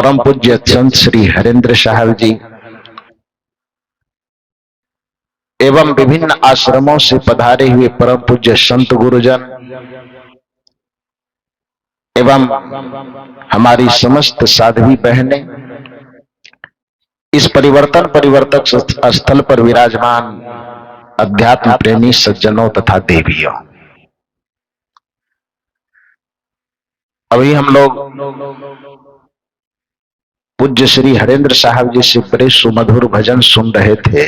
परम पूज्य संत श्री हरेंद्र साहब जी एवं विभिन्न आश्रमों से पधारे हुए परम पूज्य संत गुरुजन एवं हमारी समस्त साध्वी बहनें, इस परिवर्तन परिवर्तक स्थल पर विराजमान अध्यात्म प्रेमी सज्जनों तथा देवियों, अभी हम लोग पूज्य श्री हरेंद्र साहब जी से बड़े सुमधुर भजन सुन रहे थे,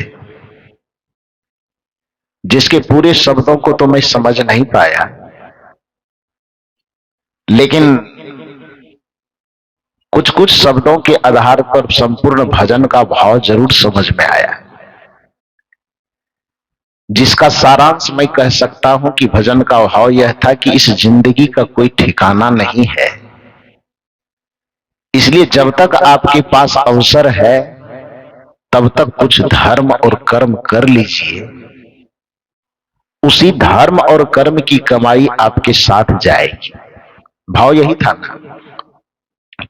जिसके पूरे शब्दों को तो मैं समझ नहीं पाया, लेकिन कुछ कुछ शब्दों के आधार पर संपूर्ण भजन का भाव जरूर समझ में आया, जिसका सारांश मैं कह सकता हूं कि भजन का भाव यह था कि इस जिंदगी का कोई ठिकाना नहीं है, इसलिए जब तक आपके पास अवसर है तब तक कुछ धर्म और कर्म कर लीजिए, उसी धर्म और कर्म की कमाई आपके साथ जाएगी। भाव यही था ना?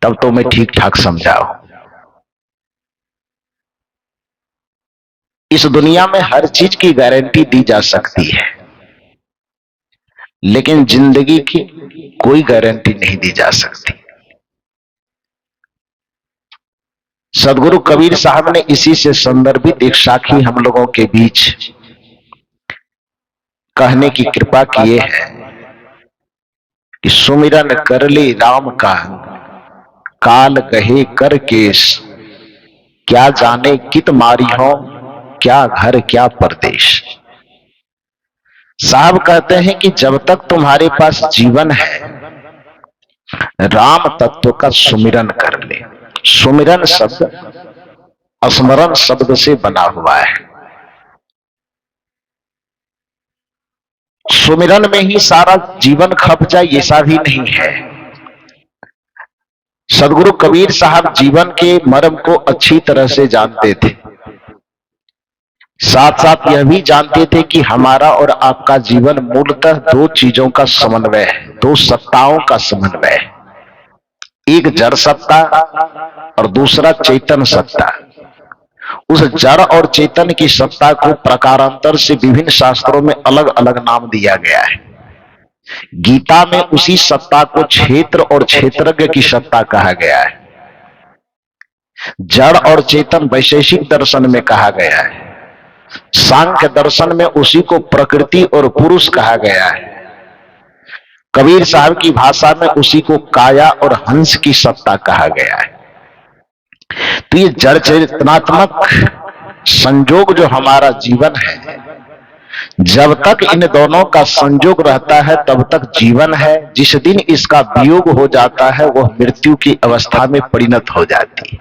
तब तो मैं ठीक ठाक समझाऊं। इस दुनिया में हर चीज की गारंटी दी जा सकती है, लेकिन जिंदगी की कोई गारंटी नहीं दी जा सकती। सदगुरु कबीर साहब ने इसी से संदर्भित एक साखी हम लोगों के बीच कहने की कृपा किए है कि सुमिरन कर ले राम का, काल कहे कर केस, क्या जाने कित मारी हो, क्या घर क्या परदेश। साहब कहते हैं कि जब तक तुम्हारे पास जीवन है, राम तत्व का सुमिरन कर ले। सुमिरन शब्द स्मरण शब्द से बना हुआ है। सुमिरन में ही सारा जीवन खप जाए ऐसा भी नहीं है। सदगुरु कबीर साहब जीवन के मर्म को अच्छी तरह से जानते थे, साथ साथ यह भी जानते थे कि हमारा और आपका जीवन मूलतः दो चीजों का समन्वय है, दो सत्ताओं का समन्वय है, एक जड़ सत्ता और दूसरा चेतन सत्ता। उस जड़ और चेतन की सत्ता को प्रकारांतर से विभिन्न शास्त्रों में अलग अलग नाम दिया गया है। गीता में उसी सत्ता को क्षेत्र और क्षेत्रज्ञ की सत्ता कहा गया है। जड़ और चेतन वैशेषिक दर्शन में कहा गया है। सांख्य दर्शन में उसी को प्रकृति और पुरुष कहा गया है। कबीर साहब की भाषा में उसी को काया और हंस की सत्ता कहा गया है। तो ये जड़ चेतनात्मक संयोग जो हमारा जीवन है, जब तक इन दोनों का संयोग रहता है तब तक जीवन है। जिस दिन इसका वियोग हो जाता है वह मृत्यु की अवस्था में परिणत हो जाती है।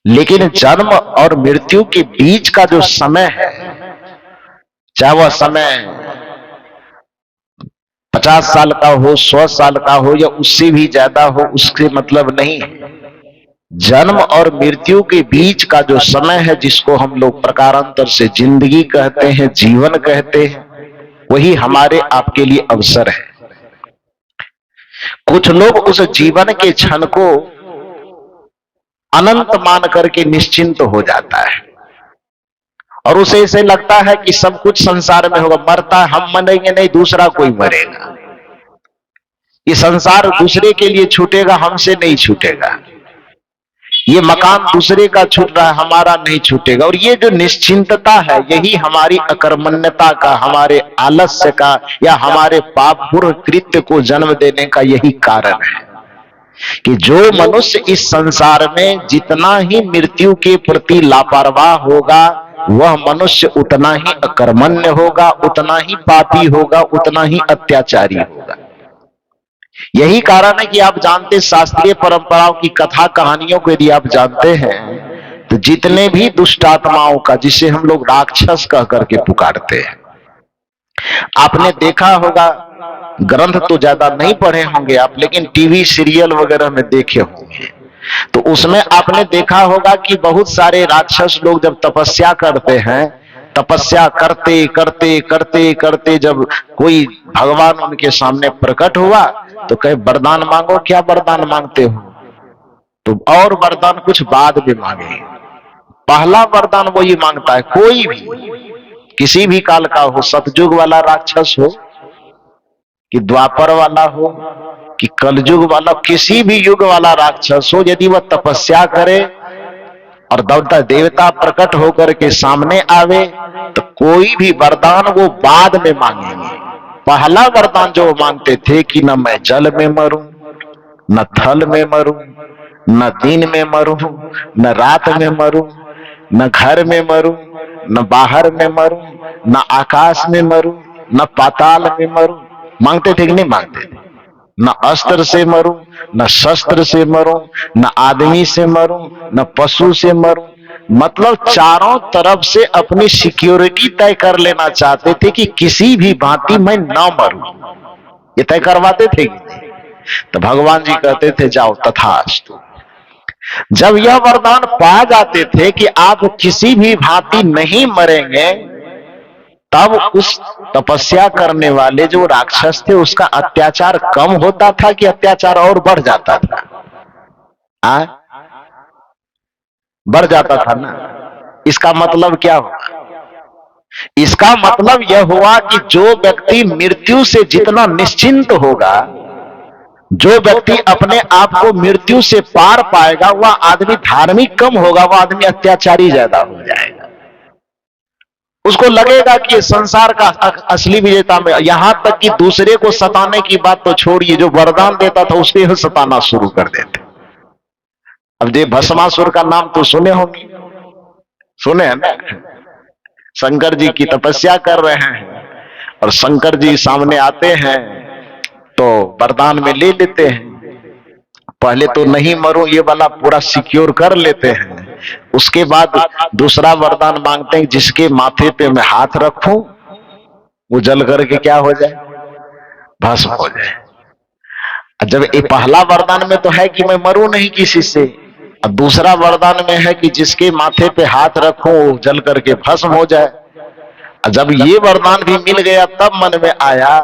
लेकिन जन्म और मृत्यु के बीच का जो समय है, चाहे वह समय 50 साल का हो, 100 साल का हो या उससे भी ज्यादा हो, उससे मतलब नहीं है। जन्म और मृत्यु के बीच का जो समय है, जिसको हम लोग प्रकारांतर से जिंदगी कहते हैं, जीवन कहते हैं, वही हमारे आपके लिए अवसर है। कुछ लोग उस जीवन के क्षण को अनंत मान करके निश्चिंत हो जाता है और उसे ऐसे लगता है कि सब कुछ संसार में होगा, मरता हम मरेंगे नहीं, दूसरा कोई मरेगा। ये संसार दूसरे के लिए छूटेगा, हमसे नहीं छूटेगा। ये मकान दूसरे का छूट रहा है, हमारा नहीं छूटेगा। और ये जो निश्चिंतता है, यही हमारी अकर्मण्यता का, हमारे आलस्य का या हमारे पापपूर्ण कृत्य को जन्म देने का यही कारण है कि जो मनुष्य इस संसार में जितना ही मृत्यु के प्रति लापरवाह होगा, वह मनुष्य उतना ही अकर्मण्य होगा, उतना ही पापी होगा, उतना ही अत्याचारी होगा। यही कारण है कि आप जानते, शास्त्रीय परंपराओं की कथा कहानियों को यदि आप जानते हैं तो जितने भी दुष्ट आत्माओं का, जिसे हम लोग राक्षस कह करके पुकारते हैं, आपने देखा होगा, ग्रंथ तो ज्यादा नहीं पढ़े होंगे आप, लेकिन टीवी सीरियल वगैरह में देखे होंगे, तो उसमें आपने देखा होगा कि बहुत सारे राक्षस लोग जब तपस्या करते हैं, तपस्या करते करते करते करते जब कोई भगवान उनके सामने प्रकट हुआ तो कहे वरदान मांगो। क्या वरदान मांगते हो? तो और वरदान कुछ बाद में मांगे। पहला वरदान वो ये मांगता है, कोई भी किसी भी काल का हो, सतयुग वाला राक्षस हो कि द्वापर वाला हो कि कलयुग वाला, किसी भी युग वाला राक्षस हो, यदि वह तपस्या करे और देवता प्रकट होकर के सामने आवे तो कोई भी वरदान वो बाद में मांगेंगे। पहला वरदान जो मांगते थे कि न मैं जल में मरूं, न थल में मरूं, न दिन में मरूं, न रात में मरूं, न घर में मरूं, न बाहर में मरूं, न आकाश में मरूं, न पाताल में मरूं, मांगते थे कि नहीं मांगते थे? न अस्त्र से मरूं, न शस्त्र से मरूं, न आदमी से मरूं, न पशु से मरूं। मतलब चारों तरफ से अपनी सिक्योरिटी तय कर लेना चाहते थे कि किसी भी भांति मैं न मरूं, ये तय करवाते थे कि नहीं? तो भगवान जी कहते थे जाओ तथास्तु। जब यह वरदान पा जाते थे कि आप किसी भी भांति नहीं मरेंगे, तब उस तपस्या करने वाले जो राक्षस थे उसका अत्याचार कम होता था कि अत्याचार और बढ़ जाता था? बढ़ जाता था ना। इसका मतलब क्या हुआ? इसका मतलब यह हुआ कि जो व्यक्ति मृत्यु से जितना निश्चिंत होगा, जो व्यक्ति अपने आप को मृत्यु से पार पाएगा, वह आदमी धार्मिक कम होगा, वह आदमी अत्याचारी ज्यादा हो जाएगा। उसको लगेगा कि संसार का असली विजेता में, यहां तक कि दूसरे को सताने की बात तो छोड़िए, जो वरदान देता था उसके ही सताना शुरू कर देते। अब ये भस्मासुर का नाम तो सुने होंगे, सुने हैं ना? शंकर जी की तपस्या कर रहे हैं और शंकर जी सामने आते हैं तो वरदान में ले लेते हैं। पहले तो नहीं मरूं ये वाला पूरा सिक्योर कर लेते हैं, उसके बाद दूसरा वरदान मांगते हैं जिसके माथे पे मैं हाथ रखूं वो जल करके क्या हो जाए? भस्म हो जाए। जब ये पहला वरदान में तो है कि मैं मरूं नहीं किसी से, और दूसरा वरदान में है कि जिसके माथे पे हाथ रखूं वो जल करके भस्म हो जाए। जब ये वरदान भी मिल गया तब मन में आया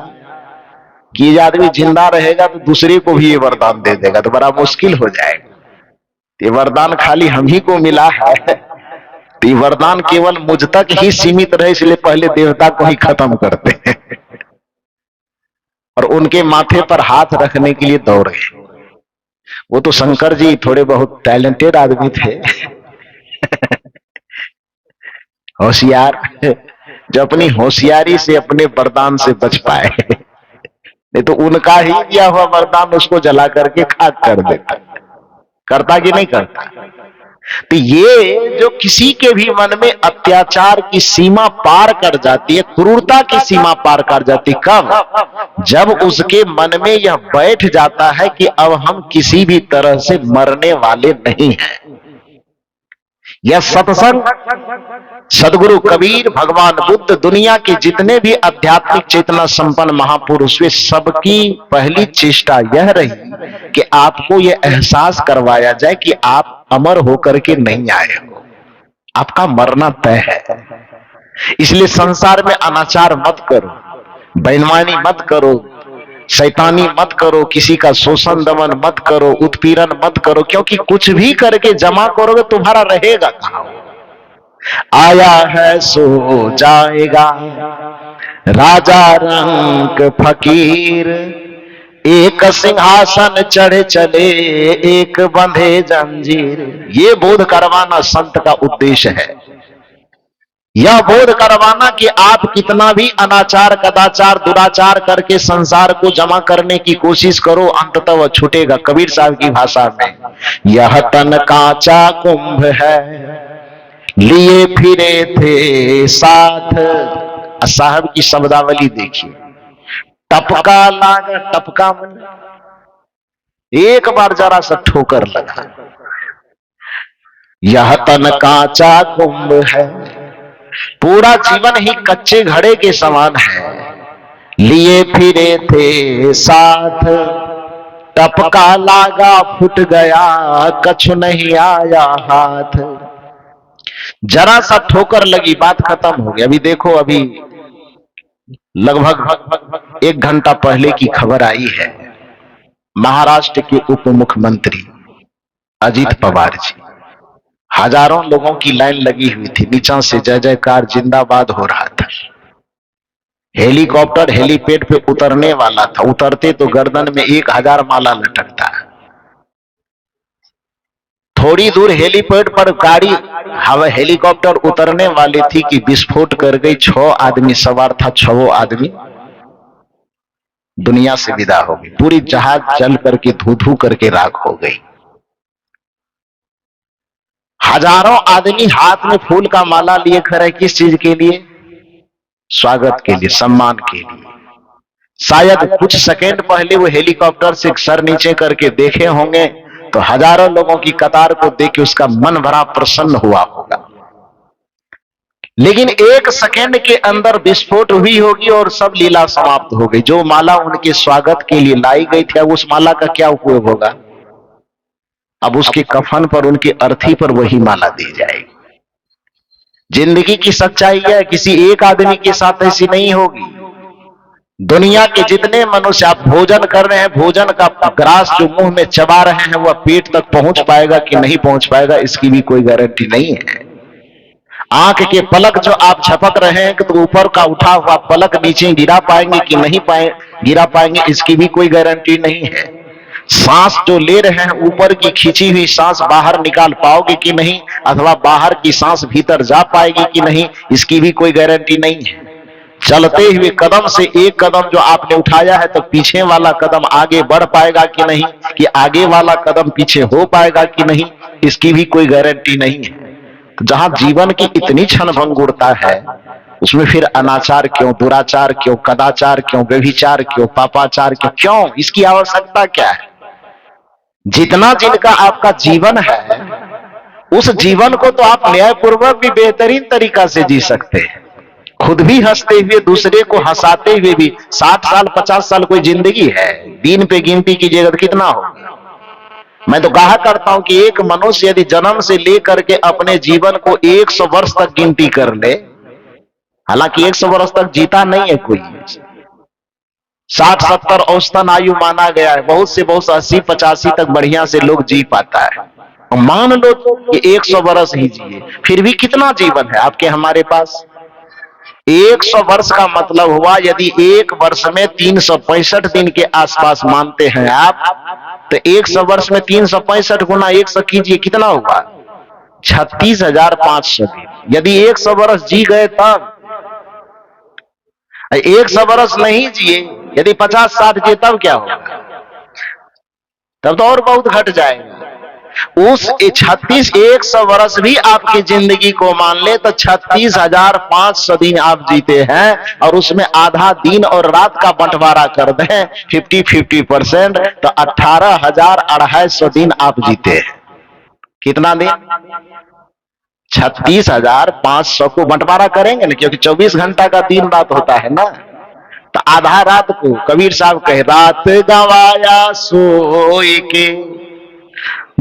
कि ये आदमी जिंदा रहेगा तो दूसरे को भी ये वरदान दे देगा तो बड़ा मुश्किल हो जाएगा। ये वरदान खाली हम ही को मिला है, तो ये वरदान केवल मुझ तक ही सीमित रहे, इसलिए पहले देवता को ही खत्म करते हैं और उनके माथे पर हाथ रखने के लिए दौड़े। वो तो शंकर जी थोड़े बहुत टैलेंटेड आदमी थे होशियार, जो अपनी होशियारी से अपने वरदान से बच पाए, नहीं तो उनका ही दिया हुआ वरदान उसको जला करके खाक कर देता। करता कि नहीं करता? तो ये जो किसी के भी मन में अत्याचार की सीमा पार कर जाती है, क्रूरता की सीमा पार कर जाती, कब? जब उसके मन में यह बैठ जाता है कि अब हम किसी भी तरह से मरने वाले नहीं हैं। यह सत्संग सदगुरु कबीर, भगवान बुद्ध, दुनिया के जितने भी आध्यात्मिक चेतना संपन्न महापुरुष, वे सबकी पहली चेष्टा यह रही कि आपको यह एहसास करवाया जाए कि आप अमर होकर के नहीं आए हो, आपका मरना तय है। इसलिए संसार में अनाचार मत करो, बेईमानी मत करो, शैतानी मत करो, किसी का शोषण दमन मत करो, उत्पीड़न मत करो, क्योंकि कुछ भी करके जमा करोगे तुम्हारा रहेगा कहां? आया है सो जाएगा, राजा रंक फकीर, एक सिंहासन चढ़े चले, एक बंधे जंजीर। ये बोध करवाना संत का उद्देश्य है। यह बोध करवाना कि आप कितना भी अनाचार, कदाचार, दुराचार करके संसार को जमा करने की कोशिश करो, अंततः वह छूटेगा। कबीर साहब की भाषा में, यह तन कांचा कुंभ है, लिए फिरे थे साथ। साहब की शब्दावली देखिए, टपका लागा, टपका मन एक बार जरा सा ठोकर लगा। यह तन कांचा कुंभ है, पूरा जीवन ही कच्चे घड़े के समान है, लिए फिरे थे साथ, टपका लागा फुट गया, कछु नहीं आया हाथ। जरा सा ठोकर लगी, बात खत्म हो गई। अभी देखो, अभी लगभग 1 घंटा पहले की खबर आई है, महाराष्ट्र के उप मुख्यमंत्री अजीत पवार जी, हजारों लोगों की लाइन लगी हुई थी, नीचा से जय जयकार जिंदाबाद हो रहा था। हेलीकॉप्टर हेलीपैड पे उतरने वाला था, उतरते तो गर्दन में 1000 माला लटकता। थोड़ी दूर हेलीपैड पर गाड़ी हवा हेलीकॉप्टर उतरने वाली थी कि विस्फोट कर गई। 6 आदमी सवार था, 6 आदमी दुनिया से विदा हो गई। पूरी जहाज जल करके धू धू करके राख हो गई। हजारों आदमी हाथ में फूल का माला लिए खड़े, किस चीज के लिए? स्वागत के लिए, सम्मान के लिए। शायद कुछ सेकंड पहले वो हेलीकॉप्टर से सर नीचे करके देखे होंगे तो हजारों लोगों की कतार को देख के उसका मन बड़ा प्रसन्न हुआ होगा। लेकिन 1 सेकंड के अंदर विस्फोट हुई होगी और सब लीला समाप्त हो गई। जो माला उनके स्वागत के लिए लाई गई थी, उस माला का क्या उपयोग होगा? अब उसके कफन पर, उनकी अर्थी पर वही माला दी जाएगी। जिंदगी की सच्चाई है, किसी एक आदमी के साथ ऐसी नहीं होगी। दुनिया के जितने मनुष्य आप भोजन कर रहे हैं, भोजन का ग्रास जो मुंह में चबा रहे हैं वह पेट तक पहुंच पाएगा कि नहीं पहुंच पाएगा, इसकी भी कोई गारंटी नहीं है। आंख के पलक जो आप झपक रहे हैं तो ऊपर का उठा हुआ पलक नीचे गिरा पाएंगे कि नहीं गिरा पाएंगे, इसकी भी कोई गारंटी नहीं है। सांस जो ले रहे हैं, ऊपर की खींची हुई सांस बाहर निकाल पाओगे कि नहीं, अथवा बाहर की सांस भीतर जा पाएगी कि नहीं, इसकी भी कोई गारंटी नहीं है। चलते हुए कदम से एक कदम जो आपने उठाया है तो पीछे वाला कदम आगे बढ़ पाएगा कि नहीं, कि आगे वाला कदम पीछे हो पाएगा कि नहीं, इसकी भी कोई गारंटी नहीं है। तो जहां जीवन की इतनी क्षणभंगुरता है, उसमें फिर अनाचार क्यों, दुराचार क्यों, कदाचार क्यों, व्यभिचार क्यों, पापाचार क्यों, इसकी आवश्यकता क्या है? जितना जिनका आपका जीवन है, उस जीवन को तो आप न्यायपूर्वक भी बेहतरीन तरीका से जी सकते हैं। खुद भी हंसते हुए, दूसरे को हंसाते हुए भी। 60 साल 50 साल कोई जिंदगी है? दिन पे गिनती कीजिएगा तो कितना हो। मैं तो कहा करता हूं कि एक मनुष्य यदि जन्म से लेकर के अपने जीवन को 100 वर्ष तक गिनती कर ले, हालांकि 100 वर्ष तक जीता नहीं है कोई, 60-70 औसतन आयु माना गया है। बहुत से बहुत 80-85 तक बढ़िया से लोग जी पाता है। मान लो कि 100 वर्ष ही जिए, फिर भी कितना जीवन है आपके हमारे पास? 100 वर्ष का मतलब हुआ, यदि एक वर्ष में 365 दिन के आसपास मानते हैं आप, तो 100 वर्ष में 365 गुना 100 कीजिए, कितना हुआ? 36,500 दिन। यदि 100 वर्ष जी गए तब, 100 वर्ष नहीं जिए, यदि 50-60 जिए तब क्या होगा? तब तो और बहुत घट जाएगा। उस 100 वर्ष भी आपकी जिंदगी को मान ले तो 36,500 दिन आप जीते हैं, और उसमें आधा दिन और रात का बंटवारा कर दें 50-50%, तो 18,250 दिन आप जीते हैं। कितना दिन? 36,500 को बंटवारा करेंगे ना, क्योंकि 24 घंटा का दिन रात होता है ना। तो आधा रात को कबीर साहब कहे, रात गवाया सोए के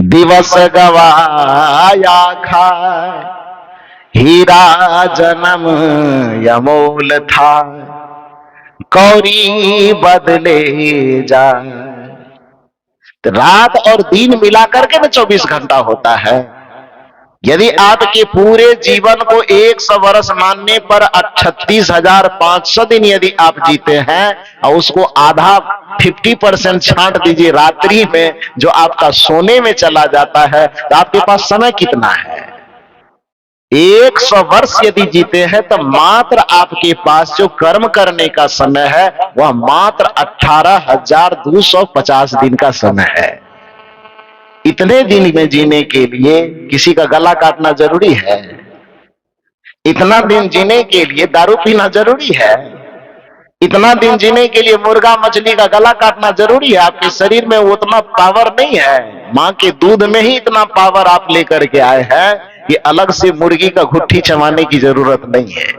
दिवस गवाया खाए, हीरा जन्म यमोल था, कौड़ी बदले जाए। रात और दिन मिलाकर के ना 24 घंटा होता है। यदि आपके पूरे जीवन को 100 वर्ष मानने पर 36,500 दिन यदि आप जीते हैं, और उसको आधा 50% छांट दीजिए रात्रि में, जो आपका सोने में चला जाता है, तो आपके पास समय कितना है? 100 वर्ष यदि जीते हैं तो मात्र आपके पास जो कर्म करने का समय है वह मात्र 18,250 दिन का समय है। इतने दिन में जीने के लिए किसी का गला काटना जरूरी है? इतना दिन जीने के लिए दारू पीना जरूरी है? इतना दिन जीने के लिए मुर्गा मछली का गला काटना जरूरी है? आपके शरीर में उतना पावर नहीं है। मां के दूध में ही इतना पावर आप लेकर के आए हैं कि अलग से मुर्गी का घुट्टी चबाने की जरूरत नहीं है।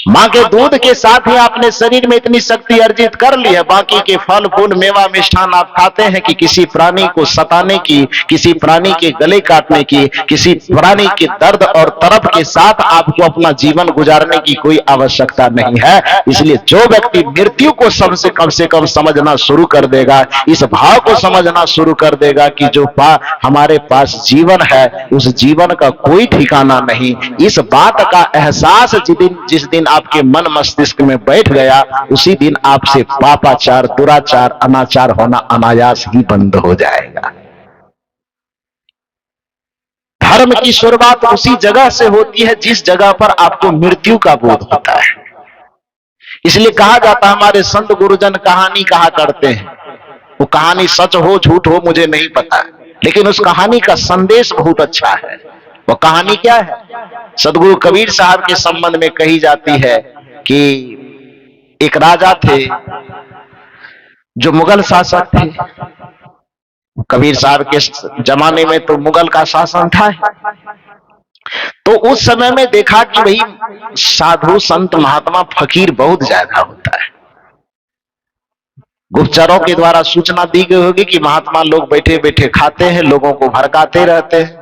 मां के दूध के साथ ही आपने शरीर में इतनी शक्ति अर्जित कर ली है, बाकी के फल फूल मेवा मिष्ठान आप खाते हैं कि किसी प्राणी को सताने की, किसी प्राणी के गले काटने की, किसी प्राणी के दर्द और तरफ के साथ आपको अपना जीवन गुजारने की कोई आवश्यकता नहीं है। इसलिए जो व्यक्ति मृत्यु को सबसे कम से कम समझना शुरू कर देगा, इस भाव को समझना शुरू कर देगा कि जो हमारे पास जीवन है उस जीवन का कोई ठिकाना नहीं, इस बात का एहसास जिस दिन आपके मन मस्तिष्क में बैठ गया, उसी दिन आपसे पापाचार, दुराचार, अनाचार होना अनायास ही बंद हो जाएगा। धर्म की शुरुआत उसी जगह से होती है जिस जगह पर आपको मृत्यु का बोध होता है। इसलिए कहा जाता है, हमारे संत गुरुजन कहानी कहा करते हैं, वो कहानी सच हो झूठ हो मुझे नहीं पता, लेकिन उस कहानी का संदेश बहुत अच्छा है। वो कहानी क्या है? सदगुरु कबीर साहब के संबंध में कही जाती है कि एक राजा थे जो मुगल शासक थे। कबीर साहब के जमाने में तो मुगल का शासन था। तो उस समय में देखा कि भाई साधु संत महात्मा फकीर बहुत ज्यादा होता है। गुप्तचरों के द्वारा सूचना दी गई होगी कि महात्मा लोग बैठे बैठे खाते हैं, लोगों को भड़काते रहते हैं,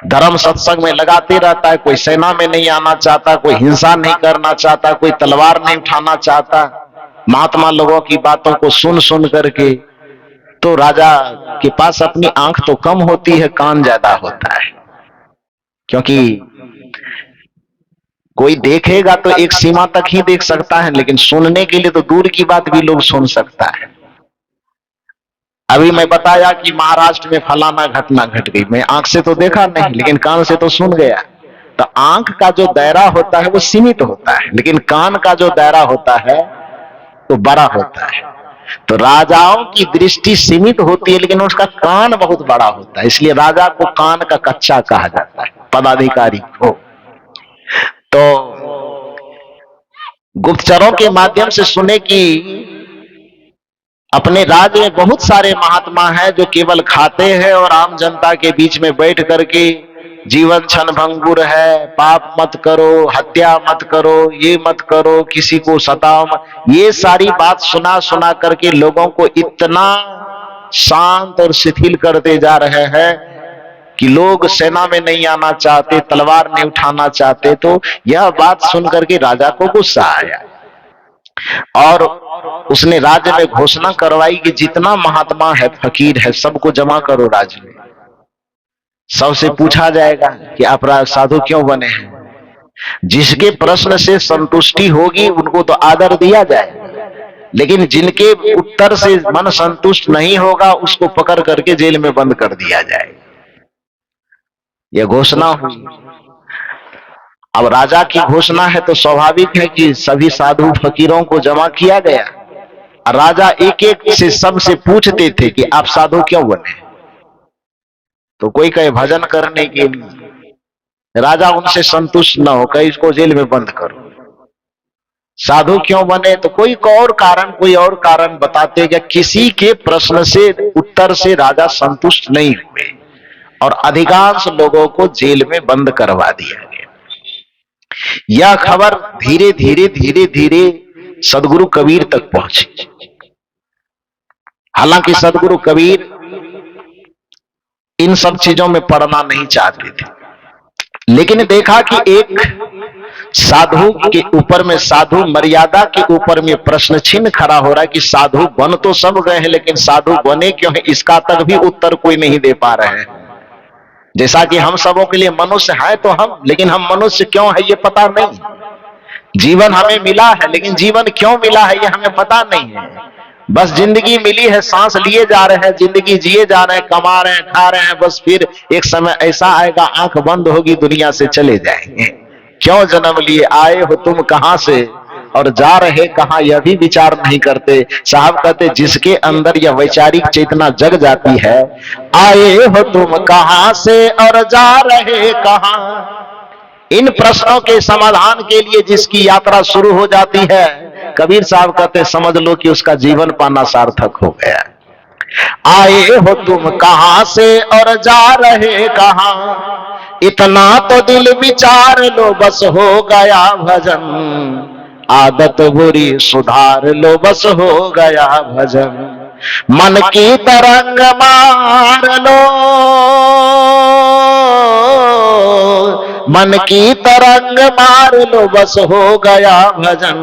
धर्म सत्संग में लगाते रहता है, कोई सेना में नहीं आना चाहता, कोई हिंसा नहीं करना चाहता, कोई तलवार नहीं उठाना चाहता। महात्मा लोगों की बातों को सुन सुन करके तो राजा के पास अपनी आंख तो कम होती है, कान ज्यादा होता है, क्योंकि कोई देखेगा तो एक सीमा तक ही देख सकता है, लेकिन सुनने के लिए तो दूर की बात भी लोग सुन सकता है। अभी मैं बताया कि महाराष्ट्र में फलाना घटना घट गई, मैं आंख से तो देखा नहीं लेकिन कान से तो सुन गया। तो आंख का जो दायरा होता है वो सीमित होता है, लेकिन कान का जो दायरा होता है वो बड़ा होता है। तो राजाओं की दृष्टि सीमित होती है लेकिन उसका कान बहुत बड़ा होता है, इसलिए राजा को कान का कच्चा कहा जाता है, पदाधिकारी को। तो गुप्तचरों के माध्यम से सुने कि अपने राज्य में बहुत सारे महात्मा हैं जो केवल खाते हैं और आम जनता के बीच में बैठ करके जीवन क्षण भंगुर है, पाप मत करो, हत्या मत करो, ये मत करो, किसी को सताओ मत, ये सारी बात सुना सुना करके लोगों को इतना शांत और शिथिल करते जा रहे हैं कि लोग सेना में नहीं आना चाहते, तलवार नहीं उठाना चाहते। तो यह बात सुन करके राजा को गुस्सा आया और उसने राज्य में घोषणा करवाई कि जितना महात्मा है, फकीर है, सबको जमा करो राज्य में। सबसे पूछा जाएगा कि आप साधु क्यों बने हैं। जिसके प्रश्न से संतुष्टि होगी उनको तो आदर दिया जाएगा, लेकिन जिनके उत्तर से मन संतुष्ट नहीं होगा उसको पकड़ करके जेल में बंद कर दिया जाएगा। यह घोषणा हुई। अब राजा की घोषणा है तो स्वाभाविक है कि सभी साधु फकीरों को जमा किया गया। राजा एक एक से सबसे पूछते थे कि आप साधु क्यों बने। तो कोई कहे भजन करने के लिए, राजा उनसे संतुष्ट न हो, कहे इसको जेल में बंद करो। साधु क्यों बने तो कोई और कारण बताते गए। किसी के प्रश्न से, उत्तर से राजा संतुष्ट नहीं हुए और अधिकांश लोगों को जेल में बंद करवा दिया गया। यह खबर धीरे धीरे सदगुरु कबीर तक पहुंची। हालांकि सदगुरु कबीर इन सब चीजों में पड़ना नहीं चाहते थे, लेकिन देखा कि एक साधु के ऊपर में, साधु मर्यादा के ऊपर में प्रश्न चिन्ह खड़ा हो रहा है कि साधु बन तो सब गए हैं लेकिन साधु बने क्यों है, इसका तक भी उत्तर कोई नहीं दे पा रहे हैं। जैसा कि हम सबों के लिए मनुष्य है तो हम, लेकिन हम मनुष्य क्यों है ये पता नहीं। जीवन हमें मिला है लेकिन जीवन क्यों मिला है ये हमें पता नहीं है। बस जिंदगी मिली है, सांस लिए जा रहे हैं, जिंदगी जिए जा रहे हैं, कमा रहे हैं, खा रहे हैं, बस फिर एक समय ऐसा आएगा आंख बंद होगी, दुनिया से चले जाएंगे। क्यों जन्म लिए, आए हो तुम कहां से और जा रहे कहां, यह भी विचार नहीं करते। साहब कहते जिसके अंदर यह वैचारिक चेतना जग जाती है, आए हो तुम कहां से और जा रहे कहां, इन प्रश्नों के समाधान के लिए जिसकी यात्रा शुरू हो जाती है, कबीर साहब कहते समझ लो कि उसका जीवन पाना सार्थक हो गया। आए हो तुम कहां से और जा रहे कहां, इतना तो दिल विचार लो बस हो गया भजन, आदत बुरी सुधार लो बस हो गया भजन। मन की तरंग मार लो, मन की तरंग मार लो बस हो गया भजन,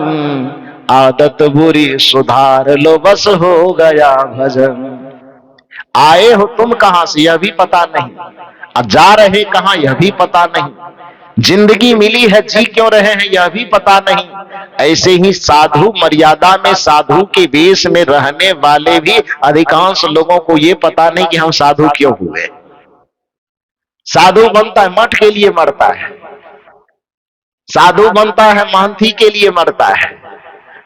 आदत बुरी सुधार लो बस हो गया भजन। आए हो तुम कहां से यह भी पता नहीं, अब जा रहे कहां यह भी पता नहीं, जिंदगी मिली है जी क्यों रहे हैं यह भी पता नहीं। ऐसे ही साधु मर्यादा में साधु के वेश में रहने वाले भी अधिकांश लोगों को यह पता नहीं कि हम साधु क्यों हुए। साधु बनता है मठ के लिए मरता है, साधु बनता है महंती के लिए मरता है,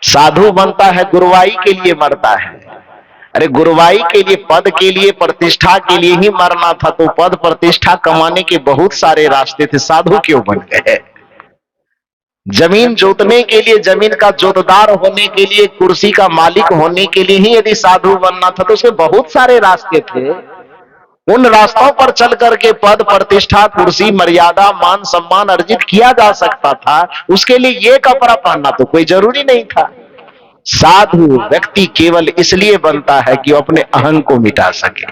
साधु बनता है गुरुवाई के लिए मरता है। अरे गुरुवाई के लिए, पद के लिए, प्रतिष्ठा के लिए ही मरना था तो पद प्रतिष्ठा कमाने के बहुत सारे रास्ते थे, साधु क्यों बन गए? जमीन जोतने के लिए, जमीन का जोतदार होने के लिए, कुर्सी का मालिक होने के लिए ही यदि साधु बनना था तो उसके बहुत सारे रास्ते थे। उन रास्तों पर चल करके पद प्रतिष्ठा कुर्सी मर्यादा मान सम्मान अर्जित किया जा सकता था। उसके लिए ये कपड़ा पहनना तो कोई जरूरी नहीं था। साधु व्यक्ति केवल इसलिए बनता है कि वो अपने अहंग को मिटा सके।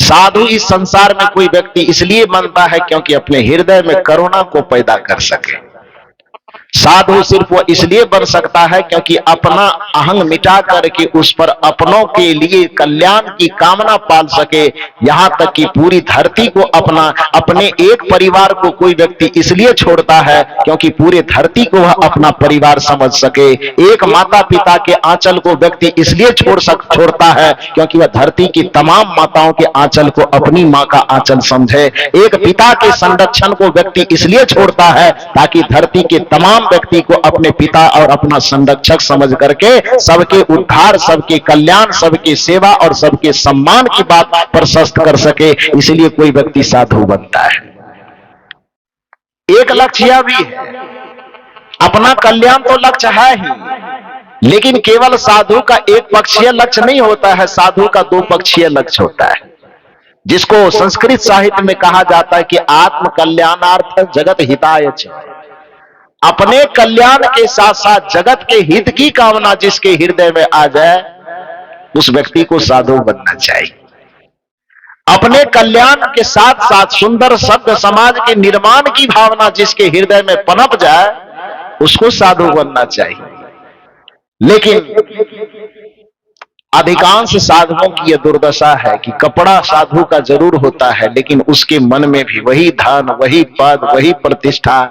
साधु इस संसार में कोई व्यक्ति इसलिए बनता है क्योंकि अपने हृदय में करुणा को पैदा कर सके। साधु सिर्फ वो इसलिए बन सकता है क्योंकि अपना अहंग मिटा करके उस पर अपनों के लिए कल्याण की कामना पाल सके। यहां तक कि पूरी धरती को अपने एक परिवार को कोई व्यक्ति इसलिए छोड़ता है क्योंकि पूरे धरती को वह अपना परिवार समझ सके। एक माता पिता के आंचल को व्यक्ति इसलिए छोड़ता है क्योंकि वह धरती की तमाम माताओं के आंचल को अपनी मां का आंचल समझे। एक पिता के संरक्षण को व्यक्ति इसलिए छोड़ता है ताकि धरती के तमाम व्यक्ति को अपने पिता और अपना संरक्षक समझ करके सबके उद्धार, सबके कल्याण, सबके सेवा और सबके सम्मान की बात प्रशस्त कर सके। इसलिए कोई व्यक्ति साधु बनता है। एक लक्ष्य यह भी है, अपना कल्याण तो लक्ष्य है ही, लेकिन केवल साधु का एक पक्षीय लक्ष्य नहीं होता है, साधु का दो पक्षीय लक्ष्य होता है, जिसको संस्कृत साहित्य में कहा जाता है कि आत्म कल्याणार्थ जगत हिताय च। अपने कल्याण के साथ साथ जगत के हित की कामना जिसके हृदय में आ जाए उस व्यक्ति को साधु बनना चाहिए। अपने कल्याण के साथ साथ सुंदर सभ्य समाज के निर्माण की भावना जिसके हृदय में पनप जाए उसको साधु बनना चाहिए। लेकिन अधिकांश साधुओं की यह दुर्दशा है कि कपड़ा साधु का जरूर होता है लेकिन उसके मन में भी वही धन, वही पद, वही प्रतिष्ठा,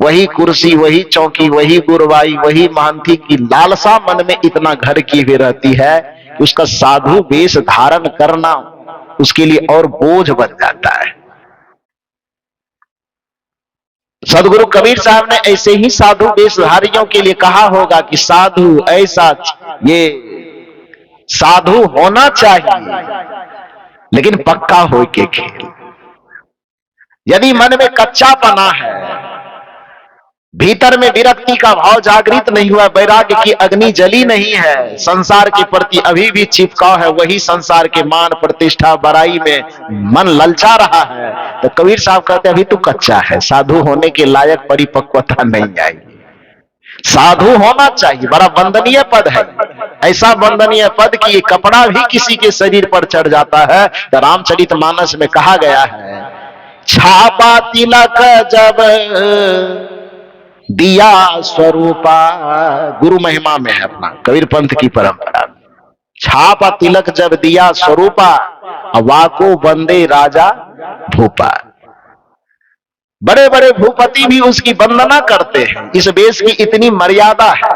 वही कुर्सी, वही चौकी, वही गुरुवाई, वही महंती की लालसा मन में इतना घर की हुई रहती है कि उसका साधु वेश धारण करना उसके लिए और बोझ बन जाता है। सदगुरु कबीर साहब ने ऐसे ही साधु वेशधारियों के लिए कहा होगा कि साधु ऐसा, ये साधु होना चाहिए लेकिन पक्का हो के खेल। यदि मन में कच्चापना है, भीतर में विरक्ति का भाव जागृत नहीं हुआ, वैराग्य की अग्नि जली नहीं है, संसार के प्रति अभी भी चिपकाव है, वही संसार के मान प्रतिष्ठा बड़ाई में मन ललचा रहा है, तो कबीर साहब कहते हैं अभी तो कच्चा है, साधु होने के लायक परिपक्वता नहीं आई। साधु होना चाहिए, बड़ा वंदनीय पद है, ऐसा वंदनीय पद कि ये कपड़ा भी किसी के शरीर पर चढ़ जाता है। तो रामचरितमानस में कहा गया है, छापा तिलक जब दिया स्वरूपा, गुरु महिमा में है अपना कबीर पंथ की परंपरा। छापा तिलक जब दिया स्वरूपा, वाको बंदे राजा भूपा। बड़े बड़े भूपति भी उसकी वंदना करते हैं, इस वेश की इतनी मर्यादा है।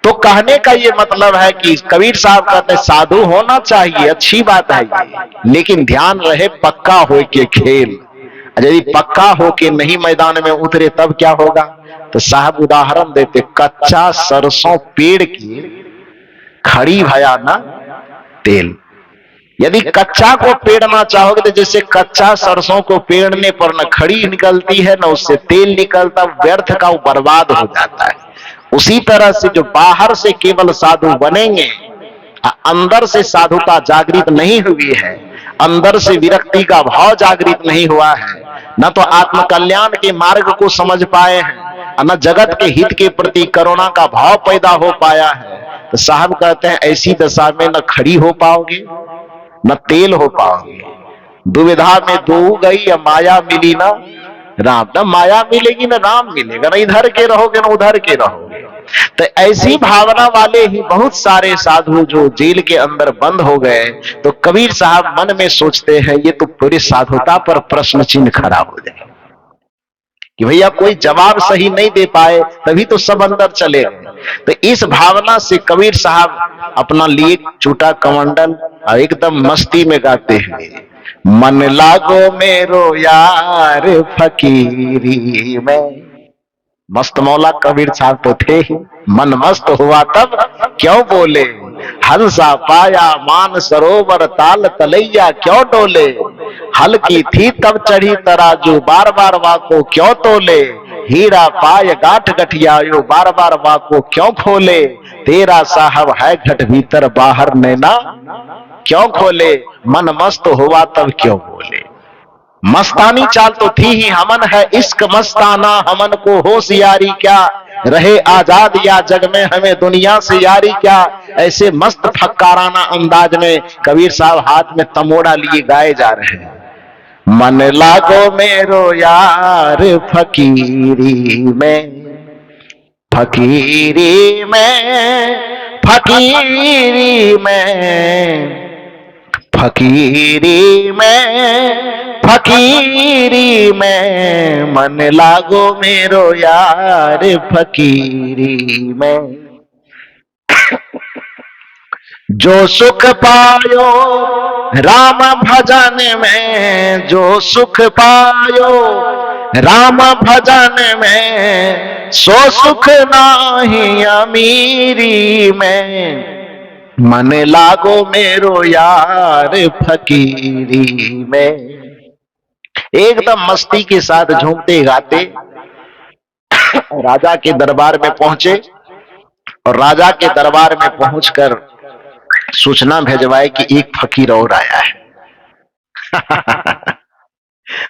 तो कहने का ये मतलब है कि कबीर साहब कहते हैं साधु होना चाहिए, अच्छी बात है ये, लेकिन ध्यान रहे पक्का हो के खेल। यदि पक्का होके नहीं मैदान में उतरे तब क्या होगा? तो साहब उदाहरण देते, कच्चा सरसों पेड़ की खड़ी भया ना तेल। यदि कच्चा को पेड़ना चाहोगे तो जैसे कच्चा सरसों को पेड़ने पर न खड़ी निकलती है न उससे तेल निकलता, व्यर्थ का वो बर्बाद हो जाता है। उसी तरह से जो बाहर से केवल साधु बनेंगे, अंदर से साधुता जागृत नहीं हुई है, अंदर से विरक्ति का भाव जागृत नहीं हुआ है, न तो आत्म कल्याण के मार्ग को समझ पाए हैं, न जगत के हित के प्रति करुणा का भाव पैदा हो पाया है, तो साहब कहते हैं ऐसी दशा में न खड़ी हो पाओगे न तेल हो पाओगे। दुविधा में दो गई, या माया मिली ना राम, न माया मिलेगी न राम मिलेगा, न इधर के रहोगे न उधर के रहोगे। तो ऐसी भावना वाले ही बहुत सारे साधु जो जेल के अंदर बंद हो गए, तो कबीर साहब मन में सोचते हैं ये तो पूरी साधुता पर प्रश्न चिन्ह खड़ा हो जाए कि भैया कोई जवाब सही नहीं दे पाए, तभी तो सब अंदर चले गए। तो इस भावना से कबीर साहब अपना लिए चूटा कमंडल और एकदम मस्ती में गाते हैं, मन लागो मेरो यार फकीरी में। मस्त मौला कबीर साहब तो थे ही, मन मस्त हुआ तब क्यों बोले, हंसा पाया मान सरोवर ताल तलैया क्यों डोले, हल्की थी तब चढ़ी तराजू बार बार वाको क्यों तोले, हीरा पाय गांठ गठियायो बार बार वाको क्यों खोले, तेरा साहब है घट भीतर बाहर नैना क्यों खोले, मन मस्त हुआ तब क्यों बोले। मस्तानी चाल तो थी ही, हमन है इश्क मस्ताना, हमन को होशियारी क्या, रहे आजाद या जग में हमें दुनिया से यारी क्या। ऐसे मस्त फक्काराना अंदाज में कबीर साहब हाथ में तमोड़ा लिए गाए जा रहे हैं, मन लागो मेरो यार फकीरी में, फकीरी में, फकीरी में, फकीरी में, फकीरी में, मन लागो मेरो यार फकीरी में। जो सुख पायो राम भजन में, जो सुख पायो राम भजन में, सो सुख नाही अमीरी में, मन लागो मेरो यार फकीरी में। एकदम मस्ती के साथ झूमते गाते राजा के दरबार में पहुंचे, और राजा के दरबार में पहुंचकर सूचना भेजवाए कि एक फकीर और आया है।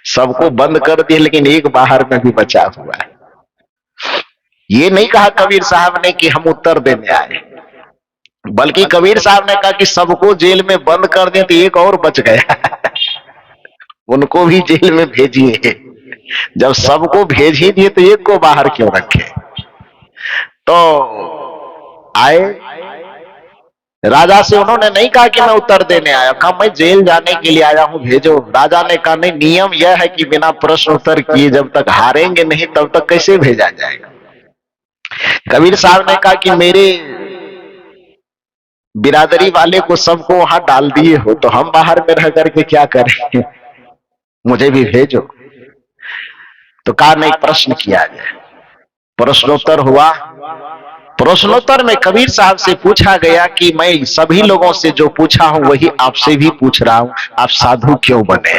सबको बंद कर दिए, लेकिन एक बाहर में भी बचा हुआ है। ये नहीं कहा कबीर साहब ने कि हम उत्तर देने आए, बल्कि कबीर साहब ने कहा कि सबको जेल में बंद कर दिया तो एक और बच गया, उनको भी जेल में भेजिए। जब सबको भेज ही दिए तो एक को बाहर क्यों रखे। तो आए, राजा से उन्होंने नहीं कहा कि मैं उत्तर देने आया, कहा मैं जेल जाने के लिए आया हूं, भेजो। राजा ने कहा नहीं, नियम यह है कि बिना प्रश्न उत्तर किए जब तक हारेंगे नहीं तब तक कैसे भेजा जाएगा। कबीर साहब ने कहा कि मेरे बिरादरी वाले को सबको वहां डाल दिए हो, तो हम बाहर में रह करके क्या करेंगे, मुझे भी भेजो। तो कहा नहीं, प्रश्न किया जाए। प्रश्नोत्तर हुआ। प्रश्नोत्तर में कबीर साहब से पूछा गया कि मैं सभी लोगों से जो पूछा हूं वही आपसे भी पूछ रहा हूं, आप साधु क्यों बने।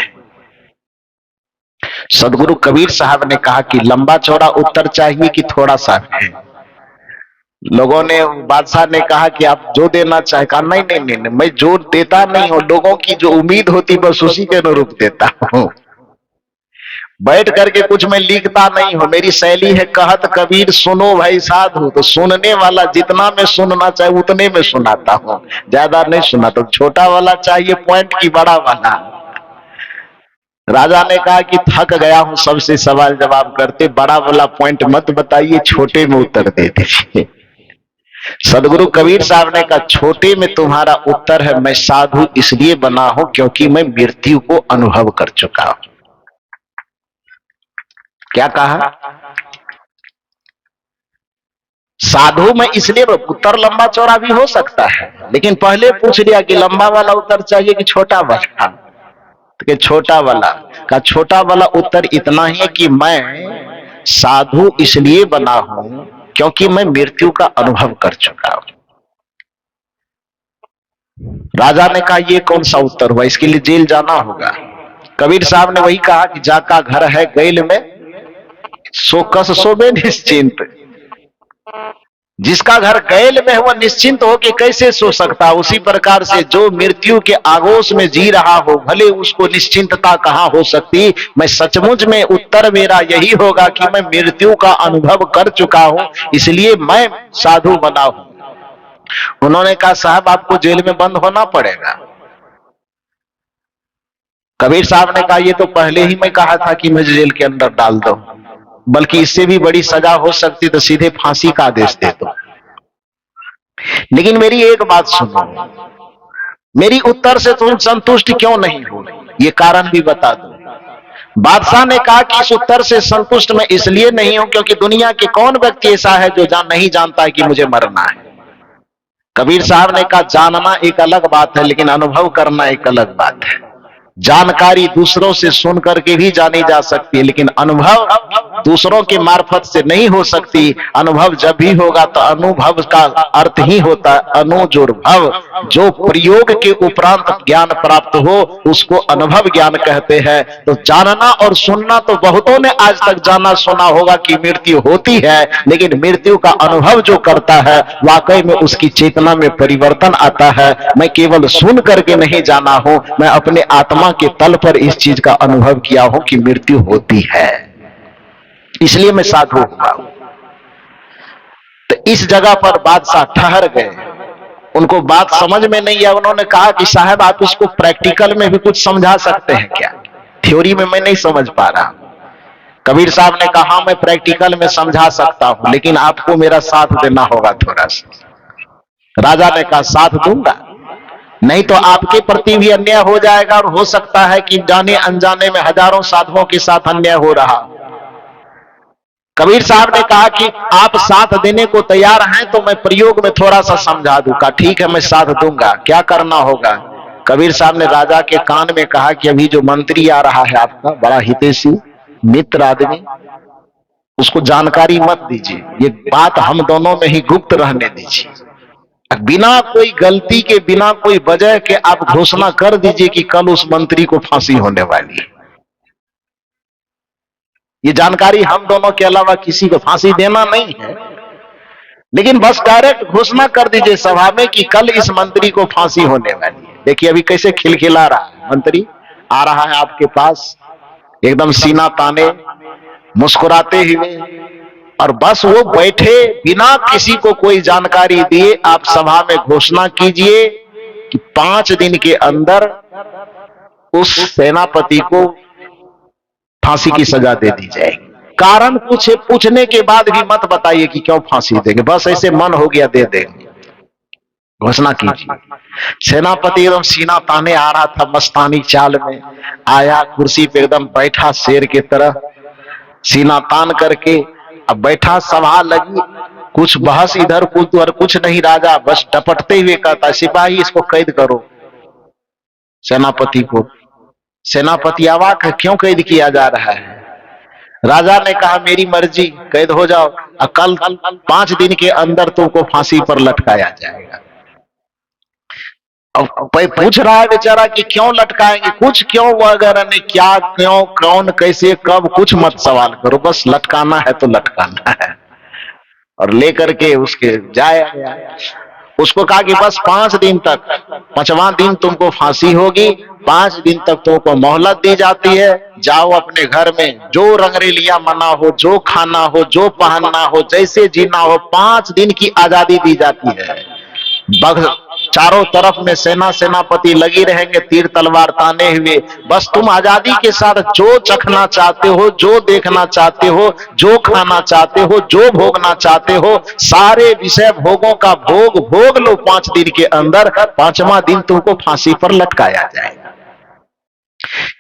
सदगुरु कबीर साहब ने कहा कि लंबा चौड़ा उत्तर चाहिए कि थोड़ा सा है। लोगों ने, बादशाह ने कहा कि आप जो देना चाहे। कहा नहीं नहीं नहीं, नहीं मैं जो देता नहीं हूं, लोगों की जो उम्मीद होती बस उसी के अनुरूप देता हूं। बैठ करके कुछ मैं लिखता नहीं हूं, मेरी शैली है कहत कबीर सुनो भाई साधु, तो सुनने वाला जितना मैं सुनना चाहे उतने में सुनाता हूं, ज्यादा नहीं सुनाता। छोटा वाला चाहिए पॉइंट की बड़ा वाला। राजा ने कहा कि थक गया हूं सबसे सवाल जवाब करते, बड़ा वाला पॉइंट मत बताइए, छोटे में उत्तर दे दीजिए। सदगुरु कबीर साहब ने कहा छोटे में तुम्हारा उत्तर है, मैं साधु इसलिए बना हूं क्योंकि मैं मृत्यु को अनुभव कर चुका हूं। क्या कहा? साधु में इसलिए, उत्तर लंबा चौड़ा भी हो सकता है, लेकिन पहले पूछ लिया कि लंबा वाला उत्तर चाहिए कि छोटा वाला। तो छोटा वाला का, छोटा वाला उत्तर इतना ही है कि मैं साधु इसलिए बना हूं क्योंकि मैं मृत्यु का अनुभव कर चुका हूं। राजा ने कहा ये कौन सा उत्तर हुआ, इसके लिए जेल जाना होगा। कबीर साहब ने वही कहा कि जाका घर है गैल में, सो कस सोबे निश्चिंत। जिसका घर गैल में है वह निश्चिंत हो कि कैसे सो सकता। उसी प्रकार से जो मृत्यु के आगोश में जी रहा हो, भले उसको निश्चिंतता कहां हो सकती। मैं सचमुच में उत्तर मेरा यही होगा कि मैं मृत्यु का अनुभव कर चुका हूं, इसलिए मैं साधु बना हूं। उन्होंने कहा साहब आपको जेल में बंद होना पड़ेगा। कबीर साहब ने कहा ये तो पहले ही मैं कहा था कि मुझे जेल के अंदर डाल दो, बल्कि इससे भी बड़ी सजा हो सकती तो सीधे फांसी का आदेश दे दो। लेकिन मेरी एक बात सुनो, मेरी उत्तर से तुम संतुष्ट क्यों नहीं हो, ये कारण भी बता दो। बादशाह ने कहा कि इस उत्तर से संतुष्ट मैं इसलिए नहीं हूं क्योंकि दुनिया के कौन व्यक्ति ऐसा है जो नहीं जानता है कि मुझे मरना है। कबीर साहब ने कहा जानना एक अलग बात है, लेकिन अनुभव करना एक अलग बात है। जानकारी दूसरों से सुन करके भी जानी जा सकती है, लेकिन अनुभव दूसरों के मार्फत से नहीं हो सकती। अनुभव जब भी होगा तो अनुभव का अर्थ ही होता है अनुजुर्भव। जो प्रयोग के उपरांत ज्ञान प्राप्त हो उसको अनुभव ज्ञान कहते हैं। तो जानना और सुनना तो बहुतों ने आज तक जाना सुना होगा कि मृत्यु होती है, लेकिन मृत्यु का अनुभव जो करता है वाकई में उसकी चेतना में परिवर्तन आता है। मैं केवल सुन करके नहीं जाना हूं, मैं अपने आत्मा के तल पर इस चीज का अनुभव किया हूं कि मृत्यु होती है, इसलिए मैं साधु हुआ। तो इस जगह पर बादशाह ठहर गए, उनको बात समझ में नहीं आया। उन्होंने कहा कि साहब आप इसको प्रैक्टिकल में भी कुछ समझा सकते हैं क्या, थ्योरी में मैं नहीं समझ पा रहा। कबीर साहब ने कहा मैं प्रैक्टिकल में समझा सकता हूं, लेकिन आपको मेरा साथ देना होगा थोड़ा सा। राजा ने कहा साथ दूंगा, नहीं तो आपके प्रति भी अन्याय हो जाएगा और हो सकता है कि जाने अनजाने में हजारों साधुओं के साथ अन्याय हो रहा। कबीर साहब ने कहा कि आप साथ देने को तैयार हैं तो मैं प्रयोग में थोड़ा सा समझा दूंगा। ठीक है मैं साथ दूंगा, क्या करना होगा। कबीर साहब ने राजा के कान में कहा कि अभी जो मंत्री आ रहा है आपका बड़ा हितैषी मित्र आदमी, उसको जानकारी मत दीजिए, ये बात हम दोनों में ही गुप्त रहने दीजिए। बिना कोई गलती के बिना कोई वजह के आप घोषणा कर दीजिए कि कल उस मंत्री को फांसी होने वाली है। ये जानकारी हम दोनों के अलावा किसी को फांसी देना नहीं है, लेकिन बस डायरेक्ट घोषणा कर दीजिए सभा में कि कल इस मंत्री को फांसी होने वाली है। देखिए अभी कैसे खिलखिला रहा है, मंत्री आ रहा है आपके पास एकदम सीना ताने मुस्कुराते हुए, और बस वो बैठे बिना किसी को कोई जानकारी दिए आप सभा में घोषणा कीजिए कि 5 दिन के अंदर उस सेनापति को फांसी की सजा दे दी जाएगी। कारण पूछने के बाद भी मत बताइए कि क्यों फांसी देंगे, बस ऐसे मन हो गया दे देंगे, घोषणा कीजिए। सेनापति एकदम सीना ताने आ रहा था, मस्तानी चाल में आया, कुर्सी पे एकदम बैठा शेर के तरह सीना तान करके। अब बैठा, सभा लगी, कुछ बहस इधर कुछ नहीं। राजा बस टपटते हुए कहता सिपाही इसको कैद करो सेनापति को। सेनापति अवाक है, क्यों कैद किया जा रहा है। राजा ने कहा मेरी मर्जी, कैद हो जाओ, कल 5 दिन के अंदर तुमको फांसी पर लटकाया जाएगा। अब पूछ रहा है बेचारा कि क्यों लटकाएंगे, कुछ क्यों वगैरह नहीं, क्या क्यों कौन कैसे कब कुछ मत सवाल करो, बस लटकाना है तो लटकाना है। और लेकर के उसके जाया गया। उसको कहा कि बस 5 दिन तक, 5वां दिन तुमको फांसी होगी, 5 दिन तक तुमको मोहलत दी जाती है। जाओ अपने घर में, जो रंगरेलिया मना हो, जो खाना हो, जो पहनना हो, जैसे जीना हो, 5 दिन की आजादी दी जाती है। चारों तरफ में सेनापति लगी रहेंगे तीर तलवार ताने हुए। बस तुम आजादी के साथ जो चखना चाहते हो, जो देखना चाहते हो, जो खाना चाहते हो, जो भोगना चाहते हो, सारे विषय भोगों का भोग लो 5 दिन के अंदर। 5वां दिन तुमको फांसी पर लटकाया जाएगा।